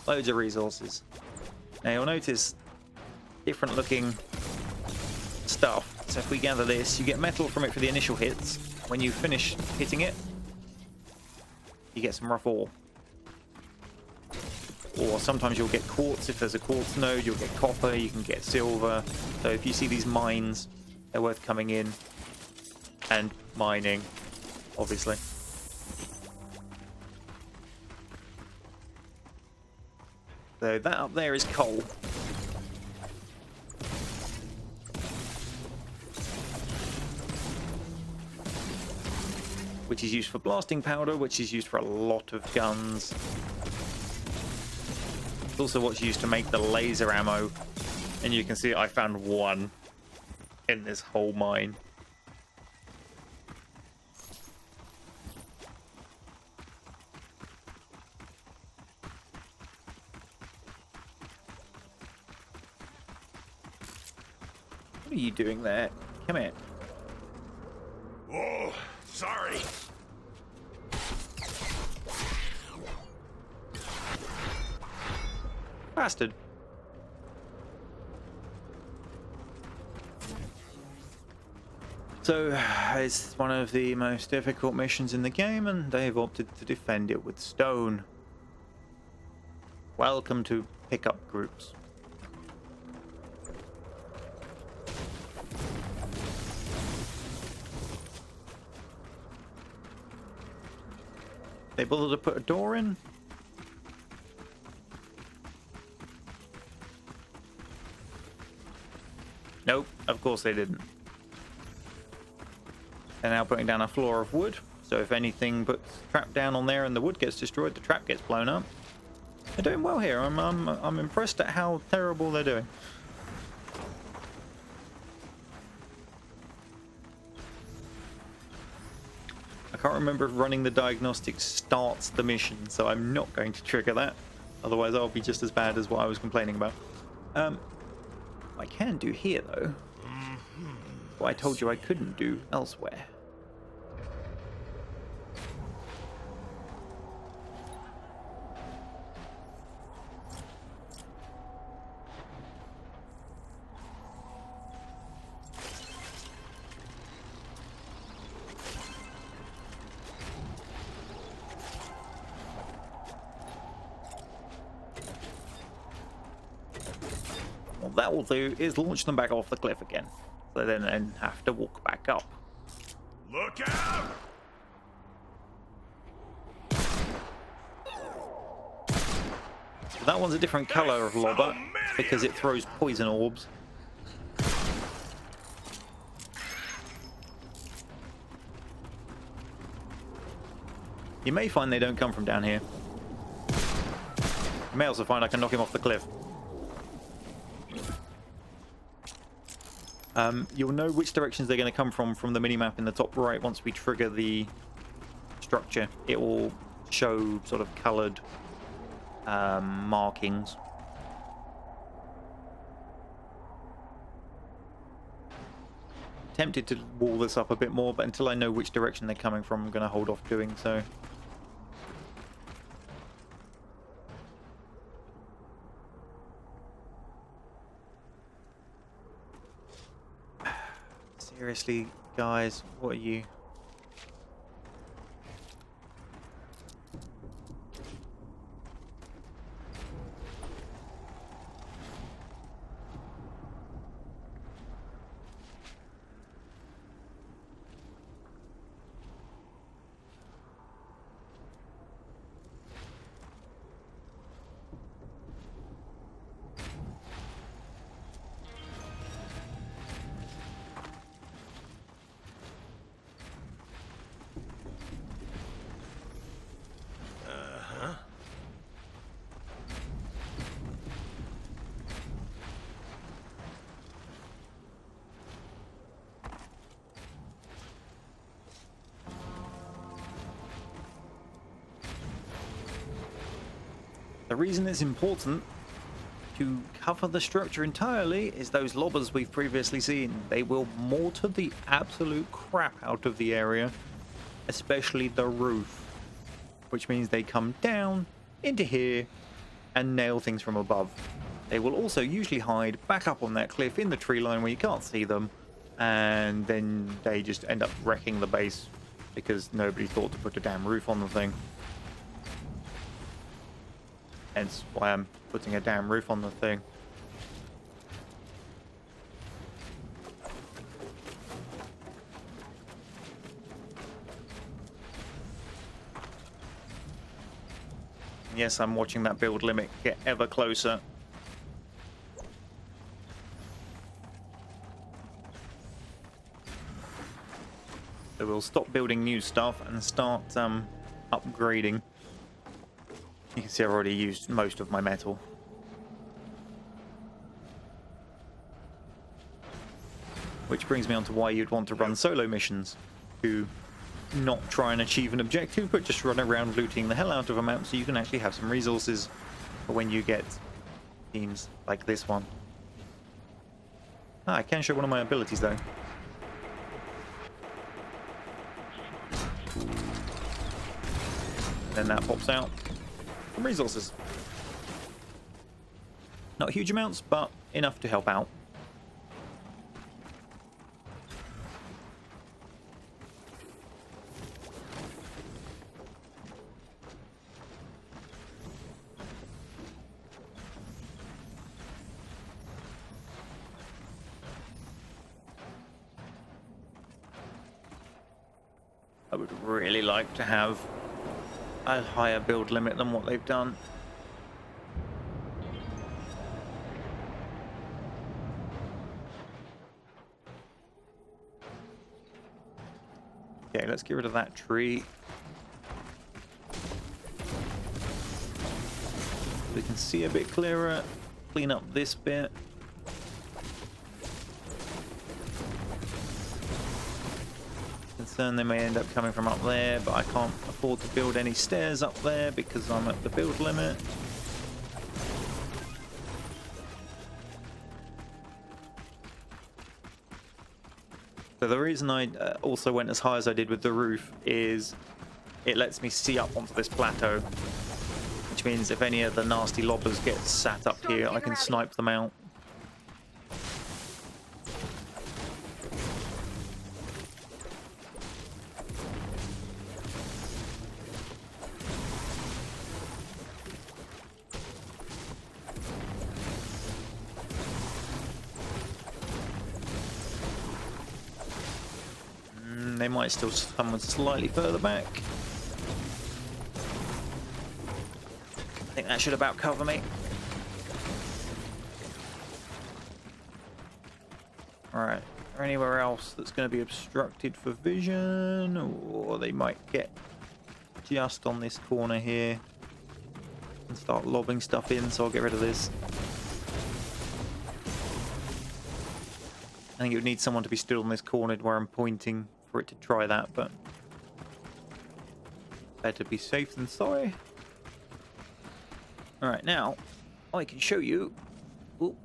Loads of resources. Now you'll notice different looking stuff. So if we gather this, you get metal from it for the initial hits. When you finish hitting it, you get some rough ore. Or sometimes you'll get quartz. If there's a quartz node, you'll get copper, you can get silver. So if you see these mines, they're worth coming in and mining, obviously. So that up there is coal. Which is used for blasting powder, which is used for a lot of guns. It's also what's used to make the laser ammo. And you can see I found one in this whole mine. What are you doing there? Come here. Oh, sorry. Bastard. So, it's one of the most difficult missions in the game, and they've opted to defend it with stone. Welcome to pickup groups. They bothered to put a door in? Nope, of course they didn't. They're now putting down a floor of wood, so if anything puts trap down on there and the wood gets destroyed, the trap gets blown up. They're doing well here. I'm impressed at how terrible they're doing. I can't remember if running the diagnostics starts the mission, so I'm not going to trigger that. Otherwise, I'll be just as bad as what I was complaining about. I can do here, though. What I told you I couldn't do elsewhere. What that will do is launch them back off the cliff again. So then have to walk back up. Look out! So that one's a different color of lobber because it throws poison orbs. You may find they don't come from down here. You may also find I can knock him off the cliff. You'll know which directions they're going to come from the minimap in the top right. Once we trigger the structure, it will show sort of coloured markings. Tempted to wall this up a bit more, but until I know which direction they're coming from, I'm going to hold off doing so. Seriously, guys, what are you? The reason it's important to cover the structure entirely is those lobbers we've previously seen. They will mortar the absolute crap out of the area, especially the roof, which means they come down into here and nail things from above. They will also usually hide back up on that cliff in the tree line where you can't see them, and then they just end up wrecking the base because nobody thought to put a damn roof on the thing. Hence why I'm putting a damn roof on the thing. Yes, I'm watching that build limit get ever closer. So we'll stop building new stuff and start upgrading. You can see I've already used most of my metal. Which brings me on to why you'd want to run solo missions. To not try and achieve an objective, but just run around looting the hell out of a map so you can actually have some resources for when you get teams like this one. I can show one of my abilities though. Then that pops out. Some resources. Not huge amounts, but enough to help out. I would really like to have a higher build limit than what they've done. Okay, let's get rid of that tree. We can see a bit clearer. Clean up this bit. Concerned they may end up coming from up there, but I can't afford to build any stairs up there because I'm at the build limit. So the reason I also went as high as I did with the roof is it lets me see up onto this plateau, which means if any of the nasty lobbers get sat up here, I can snipe them out. They might still come slightly further back. I think that should about cover me. Alright, is there anywhere else that's going to be obstructed for vision? Or they might get just on this corner here and start lobbing stuff in, so I'll get rid of this. I think it would need someone to be stood on this corner where I'm pointing for it to try that, but better be safe than sorry. Alright, now I can show you. Ooh.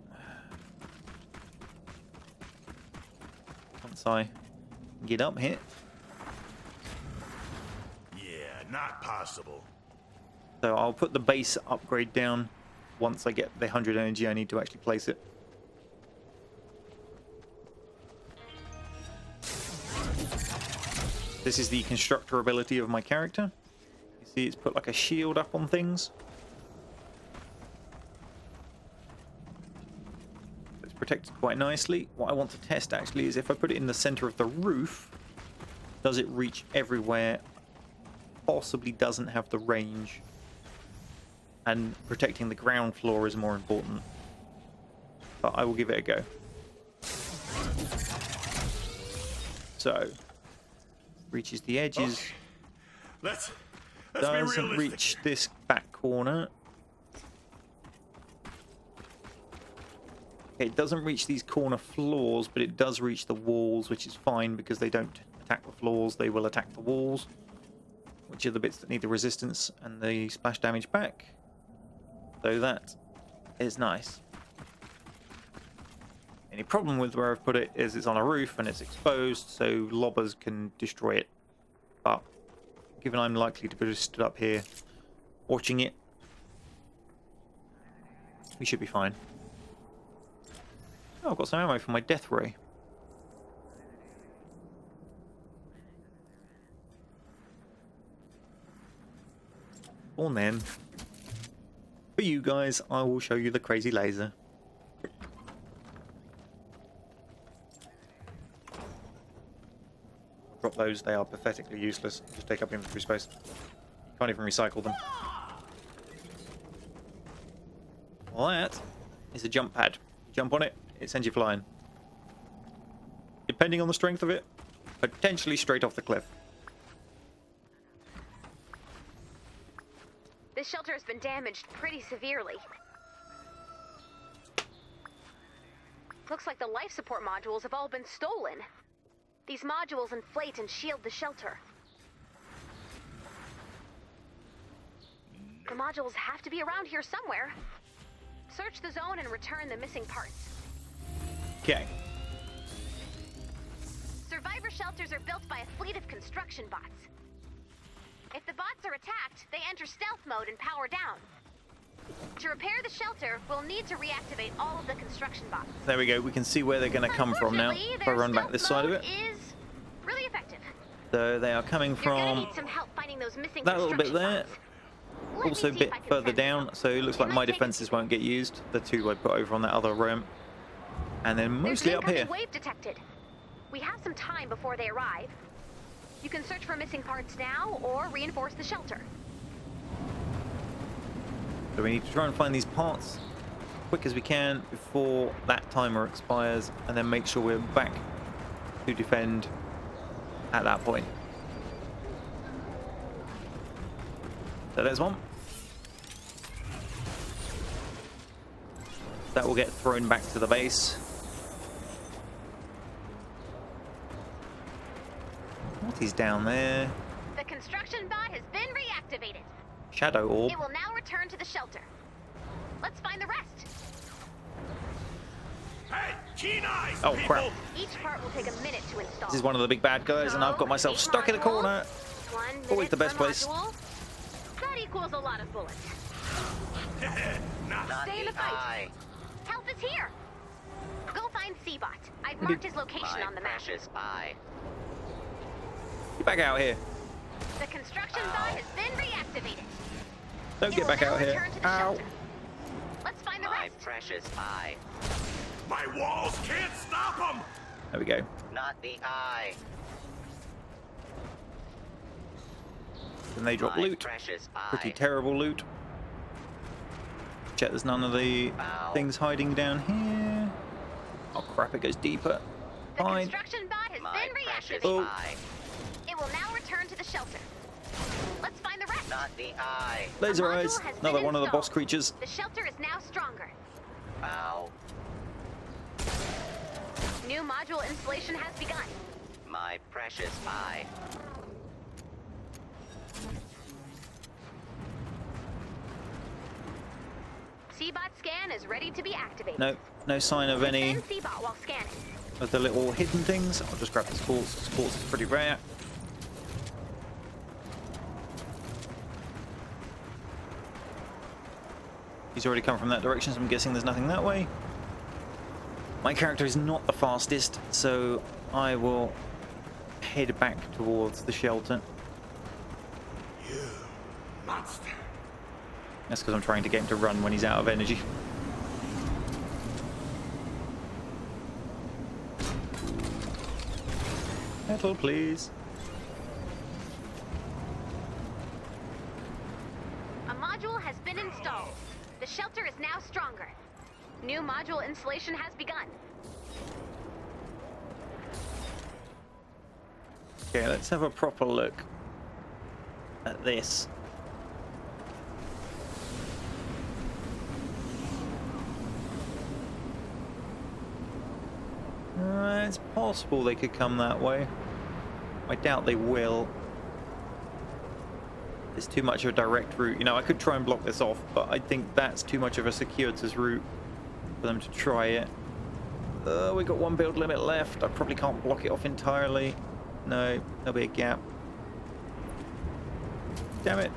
Once I get up here. Yeah, not possible. So I'll put the base upgrade down once I get the 100 energy I need to actually place it. This is the constructor ability of my character. You see it's put like a shield up on things. It's protected quite nicely. What I want to test actually is if I put it in the center of the roof, does it reach everywhere? Possibly doesn't have the range. And protecting the ground floor is more important. But I will give it a go. So reaches the edges. Okay. Let's be Doesn't realistic. reach this back corner. Okay, it doesn't reach these corner floors, but it does reach the walls, which is fine because they don't attack the floors, they will attack the walls, which are the bits that need the resistance and the splash damage back. So that is nice. Any problem with where I've put it is it's on a roof and it's exposed, so lobbers can destroy it. But given I'm likely to be stood up here watching it, we should be fine. Oh, I've got some ammo for my death ray. And then, for you guys, I will show you the crazy laser. Drop those, they are pathetically useless. Just take up inventory space. Can't even recycle them. Well, that is a jump pad. You jump on it, it sends you flying. Depending on the strength of it, potentially straight off the cliff. This shelter has been damaged pretty severely. Looks like the life support modules have all been stolen. These modules inflate and shield the shelter. The modules have to be around here somewhere. Search the zone and return the missing parts. Okay. Survivor shelters are built by a fleet of construction bots. If the bots are attacked, they enter stealth mode and power down. To repair the shelter, we'll need to reactivate all of the construction bots. There we go. We can see where they're going to come from now. If I run back this side of it. Is really effective. So they are coming You're gonna from need some help finding those missing that little bit construction there. bots. Let me Also a see bit if I can further send down. help. So it looks like It my might take a defenses few. won't get used. The two I put over on that other ramp. And then mostly There's up an here. incoming wave detected. We have some time before they arrive. You can search for missing parts now or reinforce the shelter. So we need to try and find these parts as quick as we can before that timer expires, and then make sure we're back to defend at that point. So there's one. That will get thrown back to the base. What is down there? The construction bot has been reactivated. Shadow orb. It will now return to the shelter. Let's find the rest. Hey, keen eyes, Oh, people! crap. Each part will take a minute to install. This is one of the big bad guys, and I've got myself stuck in a corner. 1 Always the minute best per place. module. That equals a lot of bullets. Not Stay in the fight. Help is here. Go find Seabot. I've marked his location on the map. Get back out here. The construction bot has been reactivated. Don't It get will back now out here. return to the Ow. shelter. Let's find the rest. Precious eye. My walls can't stop them! There we go. Not the eye. And they drop My loot. precious Pretty eye. terrible loot. Check there's none of the Ow. things hiding down here. Oh crap, it goes deeper. The Fine. construction bot has My been precious reactivated. Oh. eye. It will now return to the shelter. Let's find the rest. Not the eye. Laser A module eyes. has Another been one of the boss installed. creatures. The shelter is now stronger. Ow. New module installation has begun. My precious eye. Seabot scan is ready to be activated. No sign of any Send Seabot while scanning. of the little hidden things. I'll just grab this quartz. Quartz is pretty rare. He's already come from that direction, so I'm guessing there's nothing that way. My character is not the fastest, so I will head back towards the shelter. You monster. That's because I'm trying to get him to run when he's out of energy. Metal, please. A module has been installed. The shelter is now stronger. New module installation has begun. Okay, let's have a proper look at this. It's possible they could come that way. I doubt they will. It's too much of a direct route. You know, I could try and block this off, but I think that's too much of a circuitous route for them to try it. We got one build limit left. I probably can't block it off entirely. No, there'll be a gap. Damn it.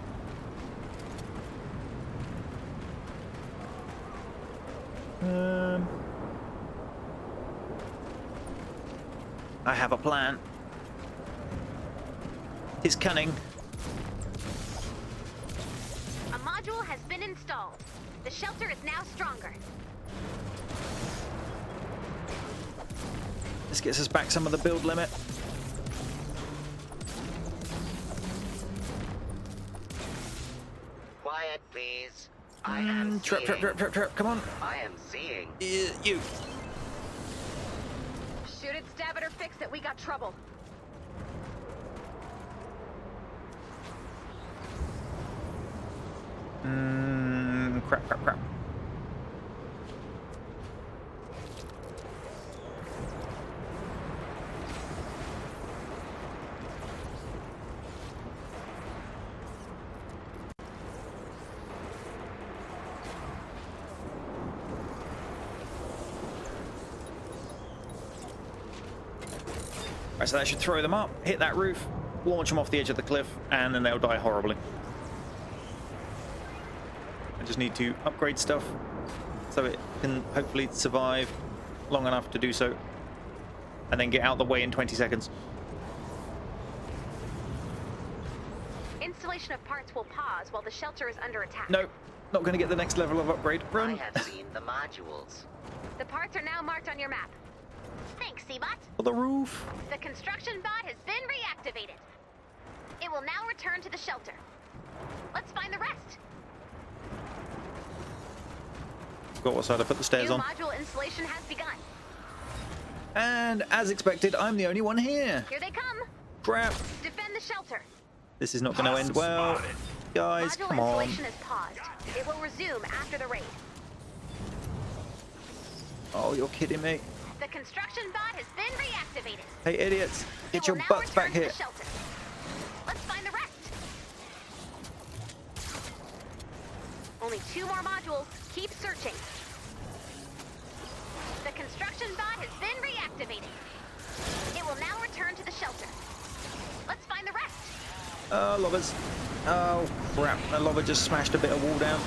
I have a plan. He's cunning. A module has been installed. The shelter is now stronger. This gets us back some of the build limit. Quiet, please. I am Trap, seeing. trap. Come on. I am seeing. You. Shoot it, stab it, or fix it. We got trouble. Crap. Right, so that should throw them up, hit that roof, launch them off the edge of the cliff, and then they'll die horribly. I just need to upgrade stuff so it can hopefully survive long enough to do so, and then get out of the way in 20 seconds. Installation of parts will pause while the shelter is under attack. No, not going to get the next level of upgrade. I Run. have seen the modules. The parts are now marked on your map. Thanks, Seabot. For the roof. The construction bot has been reactivated. It will now return to the shelter. Let's find the rest. Got what side I put the stairs New on. module installation has begun. And as expected, I'm the only one here. Here they come. Crap. Defend the shelter. This is not going to end well. Guys, Module come on. installation is paused. It will resume after the raid. Oh, you're kidding me. The construction bot has been reactivated. Hey, idiots. Get It your will now butts back return to here. the shelter. Let's find the rest. Only 2 more modules. Keep searching. The construction bot has been reactivated. It will now return to the shelter. Let's find the rest. Lovers. Oh, crap. That lava just smashed a bit of wall down.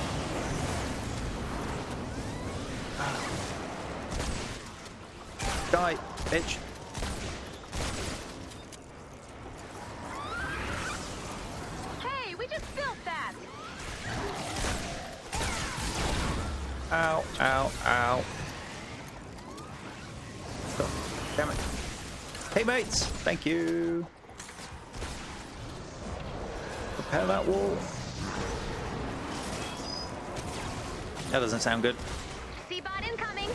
Die, bitch. Hey, we just built that. Ow. Oh, damn it. Hey, mates. Thank you. Repair that wall. That doesn't sound good. Seabot incoming.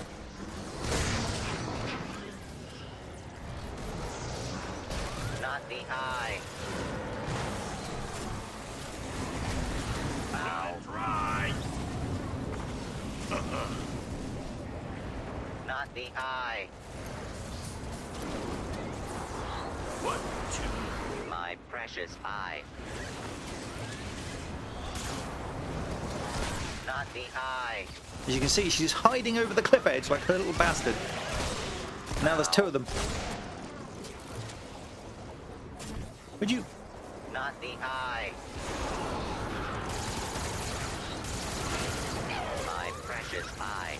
Not the eye. That's right. Not the eye. What to? My precious eye. Not the eye. As you can see, she's hiding over the cliff edge like a little bastard. Now there's 2 of them. Would you? Not the eye. My precious eye.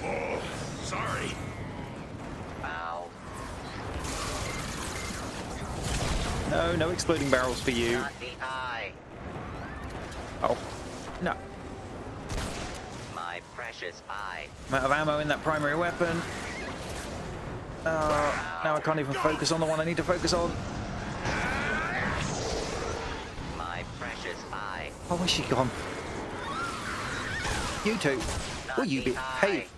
Oh, sorry. Ow. No exploding barrels for you. Not the eye. Oh, no. My precious eye. Amount of ammo in that primary weapon. Oh, now I can't even focus on the one I need to focus on. My precious eye. Oh, where's she gone? You two. Will you behave?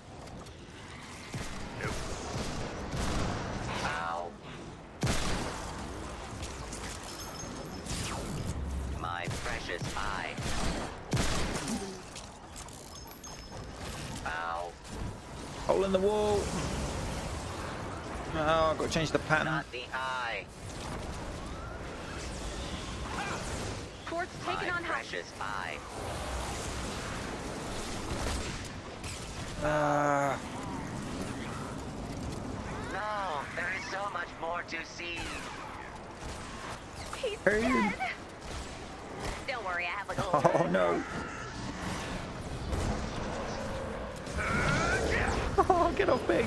Ow. My precious eye. Ow. Hole in the wall. Oh, I've got to change the pattern. Not the eye. Horde's taken My on Husk. precious I. No, there is so much more to see. He's Hey. dead. Don't worry, I have like a little. Oh no. Oh, get off me.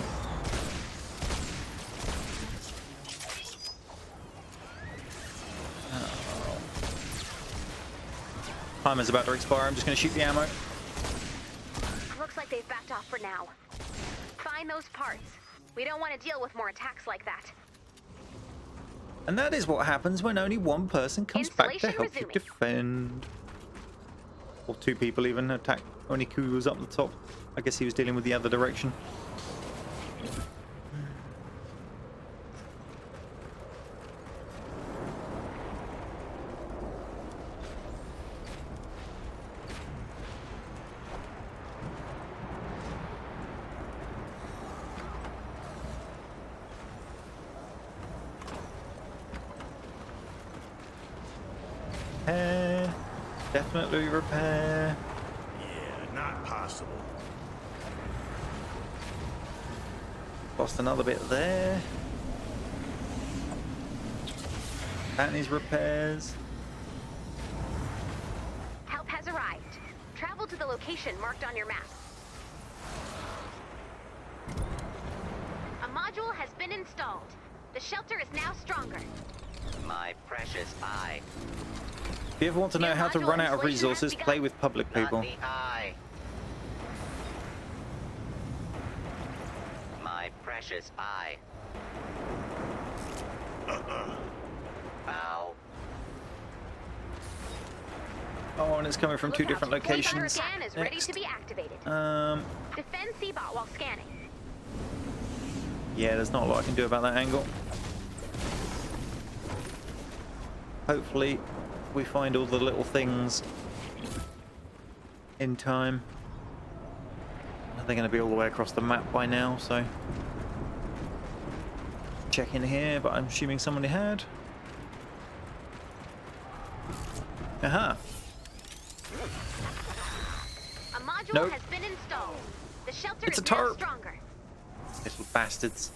Timer's about to expire. I'm just going to shoot the ammo. Looks like they've backed off for now. Find those parts. We don't want to deal with more attacks like that. And that is what happens when only one person comes back to Installation help you resuming. defend. Or two people even attack. Only Ku was up the top. I guess he was dealing with the other direction. Repair. Definitely repair. Yeah, not possible. Lost another bit there. That needs repairs. Help has arrived. Travel to the location marked on your map. A module has been installed. The shelter is now stronger. My precious I. If you ever want to know New how to module run out of installation has resources, begun. play with public people. Not the I. My precious I. Ow. Oh, and it's coming from two Lookout. different One locations. scan is ready Next. to be activated. Defend Seabot while scanning. Yeah, there's not a lot I can do about that angle. Hopefully, we find all the little things in time. They're going to be all the way across the map by now, so check in here, but I'm assuming somebody had. Aha! A module Nope. has been installed. The shelter It's is a now tarp. stronger. Little bastards.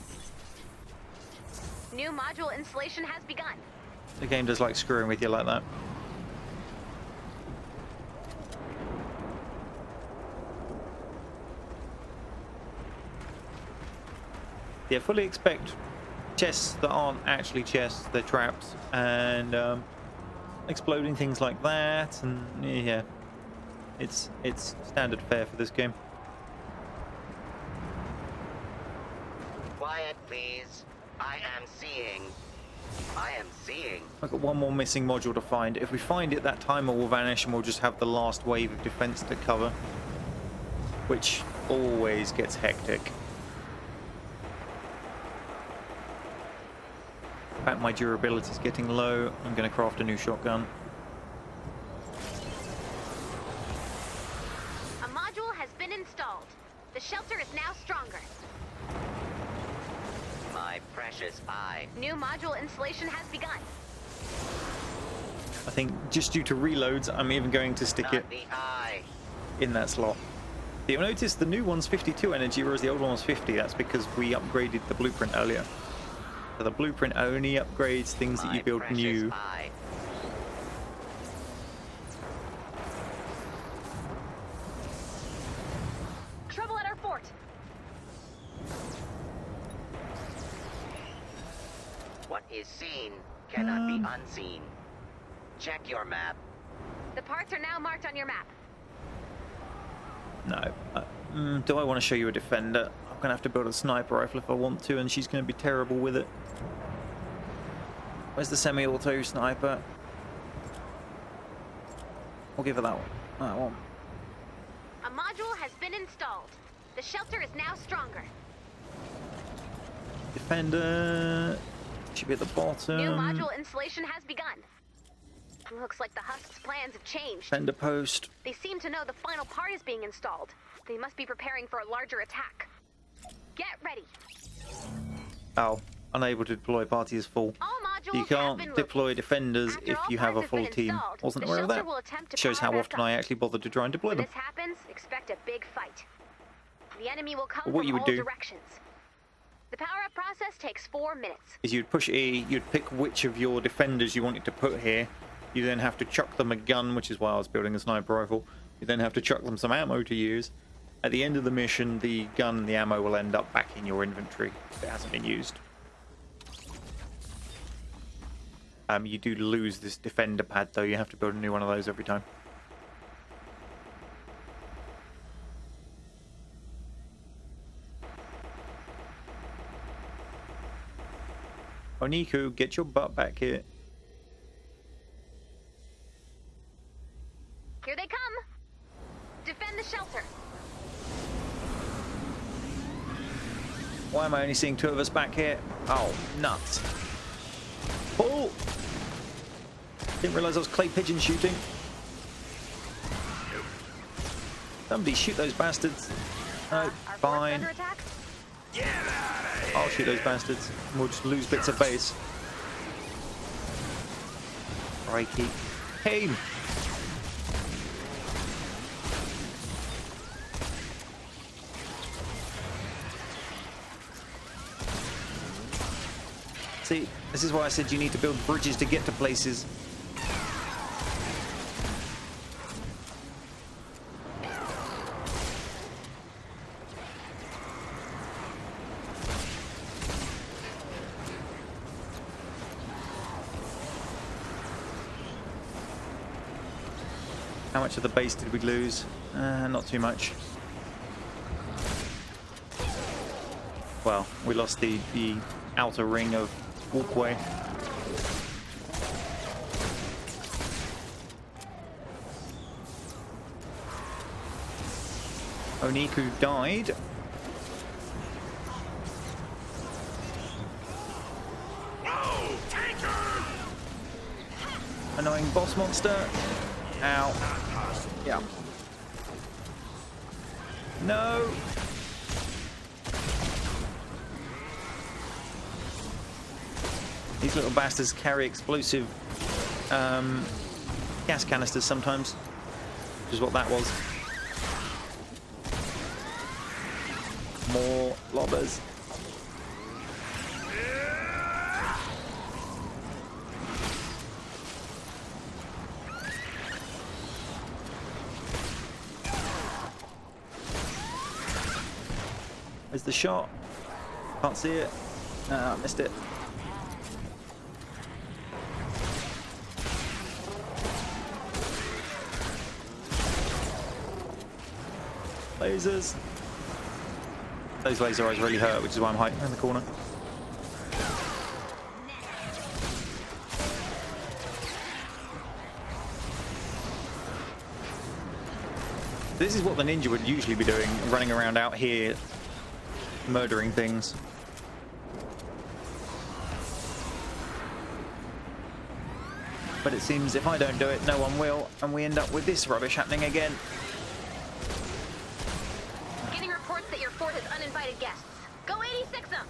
New module installation has begun. The game does like screwing with you like that. Yeah, fully expect chests that aren't actually chests, they're traps, and exploding things like that, and yeah, it's standard fare for this game. Quiet, please. I am seeing. I am seeing. I've got one more missing module to find. If we find it, that timer will vanish and we'll just have the last wave of defense to cover, which always gets hectic. In fact, my durability is getting low. I'm going to craft a new shotgun. A module has been installed. The shelter is now stronger. My precious I. New module installation has begun. I think just due to reloads, I'm even going to stick it Not the I. in that slot. You'll notice the new one's 52 energy, whereas the old one was 50. That's because we upgraded the blueprint earlier. So the blueprint only upgrades things that My you build precious new. I. Trouble at our fort. What is seen cannot be unseen. Check your map. The parts are now marked on your map. No. Do I want to show you a defender? I'm going to have to build a sniper rifle if I want to, and she's going to be terrible with it. Where's the semi-auto sniper? We'll give her that one. That one. A module has been installed. The shelter is now stronger. Defender should be at the bottom. New module installation has begun. Looks like the Husk's plans have changed. Defender post. They seem to know the final part is being installed. They must be preparing for a larger attack. Get ready. Oh, unable to deploy. Party is full. All modules You have can't been deploy defenders After if all you have a parts have full been team. installed, Wasn't the aware of shelter that. will attempt to Shows power how back often up. I actually bother to try and deploy When them. this happens, expect a big fight. The enemy will come Well, what from you would all do- directions. The power-up process takes 4 minutes. Is you'd push E, you'd pick which of your defenders you wanted to put here. You then have to chuck them a gun, which is why I was building a sniper rifle. You then have to chuck them some ammo to use. At the end of the mission, the gun and the ammo will end up back in your inventory if it hasn't been used. You do lose this defender pad though. You have to build a new one of those every time. Oniku, get your butt back here. Here they come! Defend the shelter! Why am I only seeing 2 of us back here? Oh, nuts. Pull! Didn't realise I was clay pigeon shooting. Somebody shoot those bastards. No, Our fort's fine. under attack? I'll shoot those bastards. We'll just lose bits of base. Crikey. Aim! See, this is why I said you need to build bridges to get to places. How much of the base did we lose? Not too much. Well, we lost the outer ring of walkway. Oniku died. Whoa, tanker! Annoying boss monster. Ow. Yeah. No. These little bastards carry explosive gas canisters sometimes, which is what that was. More lobbers. Where's the shot? Can't see it. Missed it. Lasers. Those laser eyes really hurt, which is why I'm hiding in the corner. This is what the ninja would usually be doing, running around out here, murdering things. But it seems if I don't do it, no one will, and we end up with this rubbish happening again. Getting reports that your fort has uninvited guests. Go 86 them!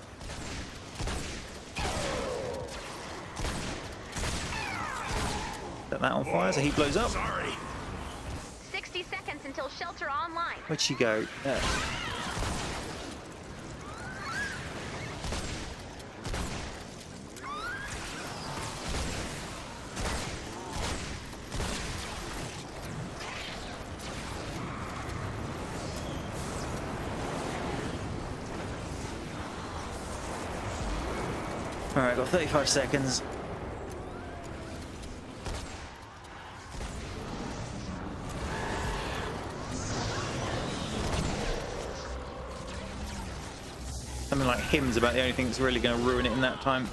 Set that on fire so he blows up. Sorry. 60 seconds until shelter online. Where'd she go? There. Alright, got 35 seconds. Something like him's about the only thing that's really going to ruin it in that time.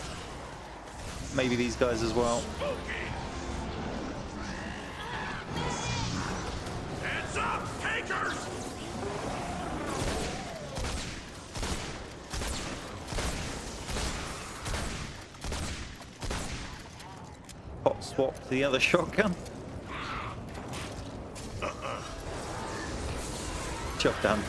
Maybe these guys as well. Heads up, tankers! Hot swap to the other shotgun. Job done.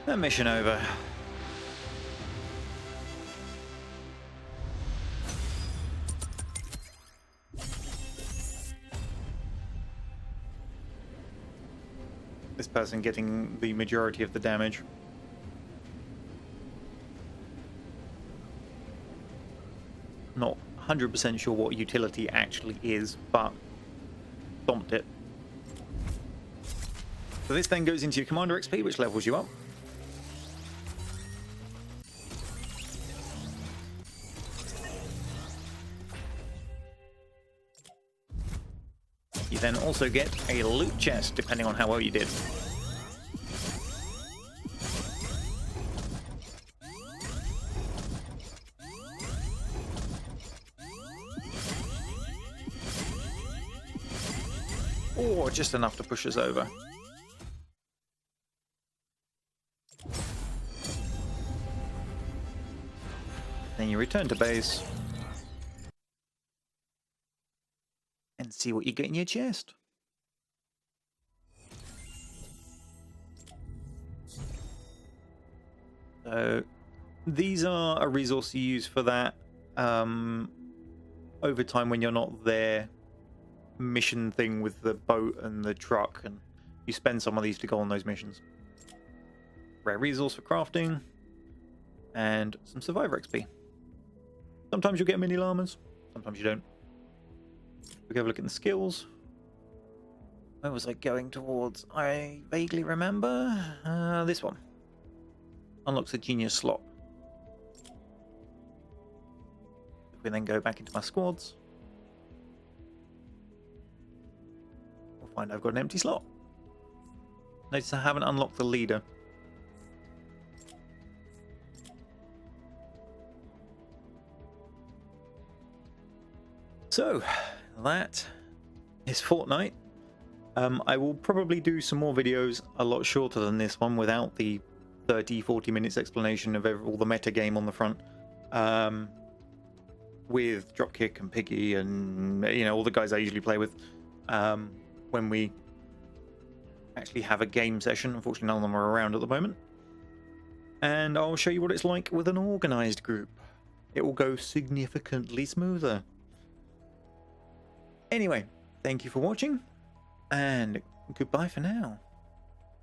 A mission over. This person getting the majority of the damage. Not 100% sure what utility actually is, but stomped it. So this then goes into your Commander XP, which levels you up. You then also get a loot chest, depending on how well you did. Or just enough to push us over. Then you return to base. And see what you get in your chest. So these are a resource you use for that over time when you're not there. Mission thing with the boat and the truck, and you spend some of these to go on those missions. Rare resource for crafting, and some survivor XP. Sometimes you'll get mini llamas, sometimes you don't. We have a look at the skills. Where was I going towards? I vaguely remember this one. Unlocks a genius slot. If we then go back into my squads, we'll find I've got an empty slot. Notice I haven't unlocked the leader. So that is Fortnite. I will probably do some more videos a lot shorter than this one without the 30-40 minutes explanation of all the meta game on the front, with Dropkick and Piggy and all the guys I usually play with when we actually have a game session. Unfortunately, none of them are around at the moment, and I'll show you what it's like with an organized group. It will go significantly smoother. Anyway, thank you for watching, and goodbye for now.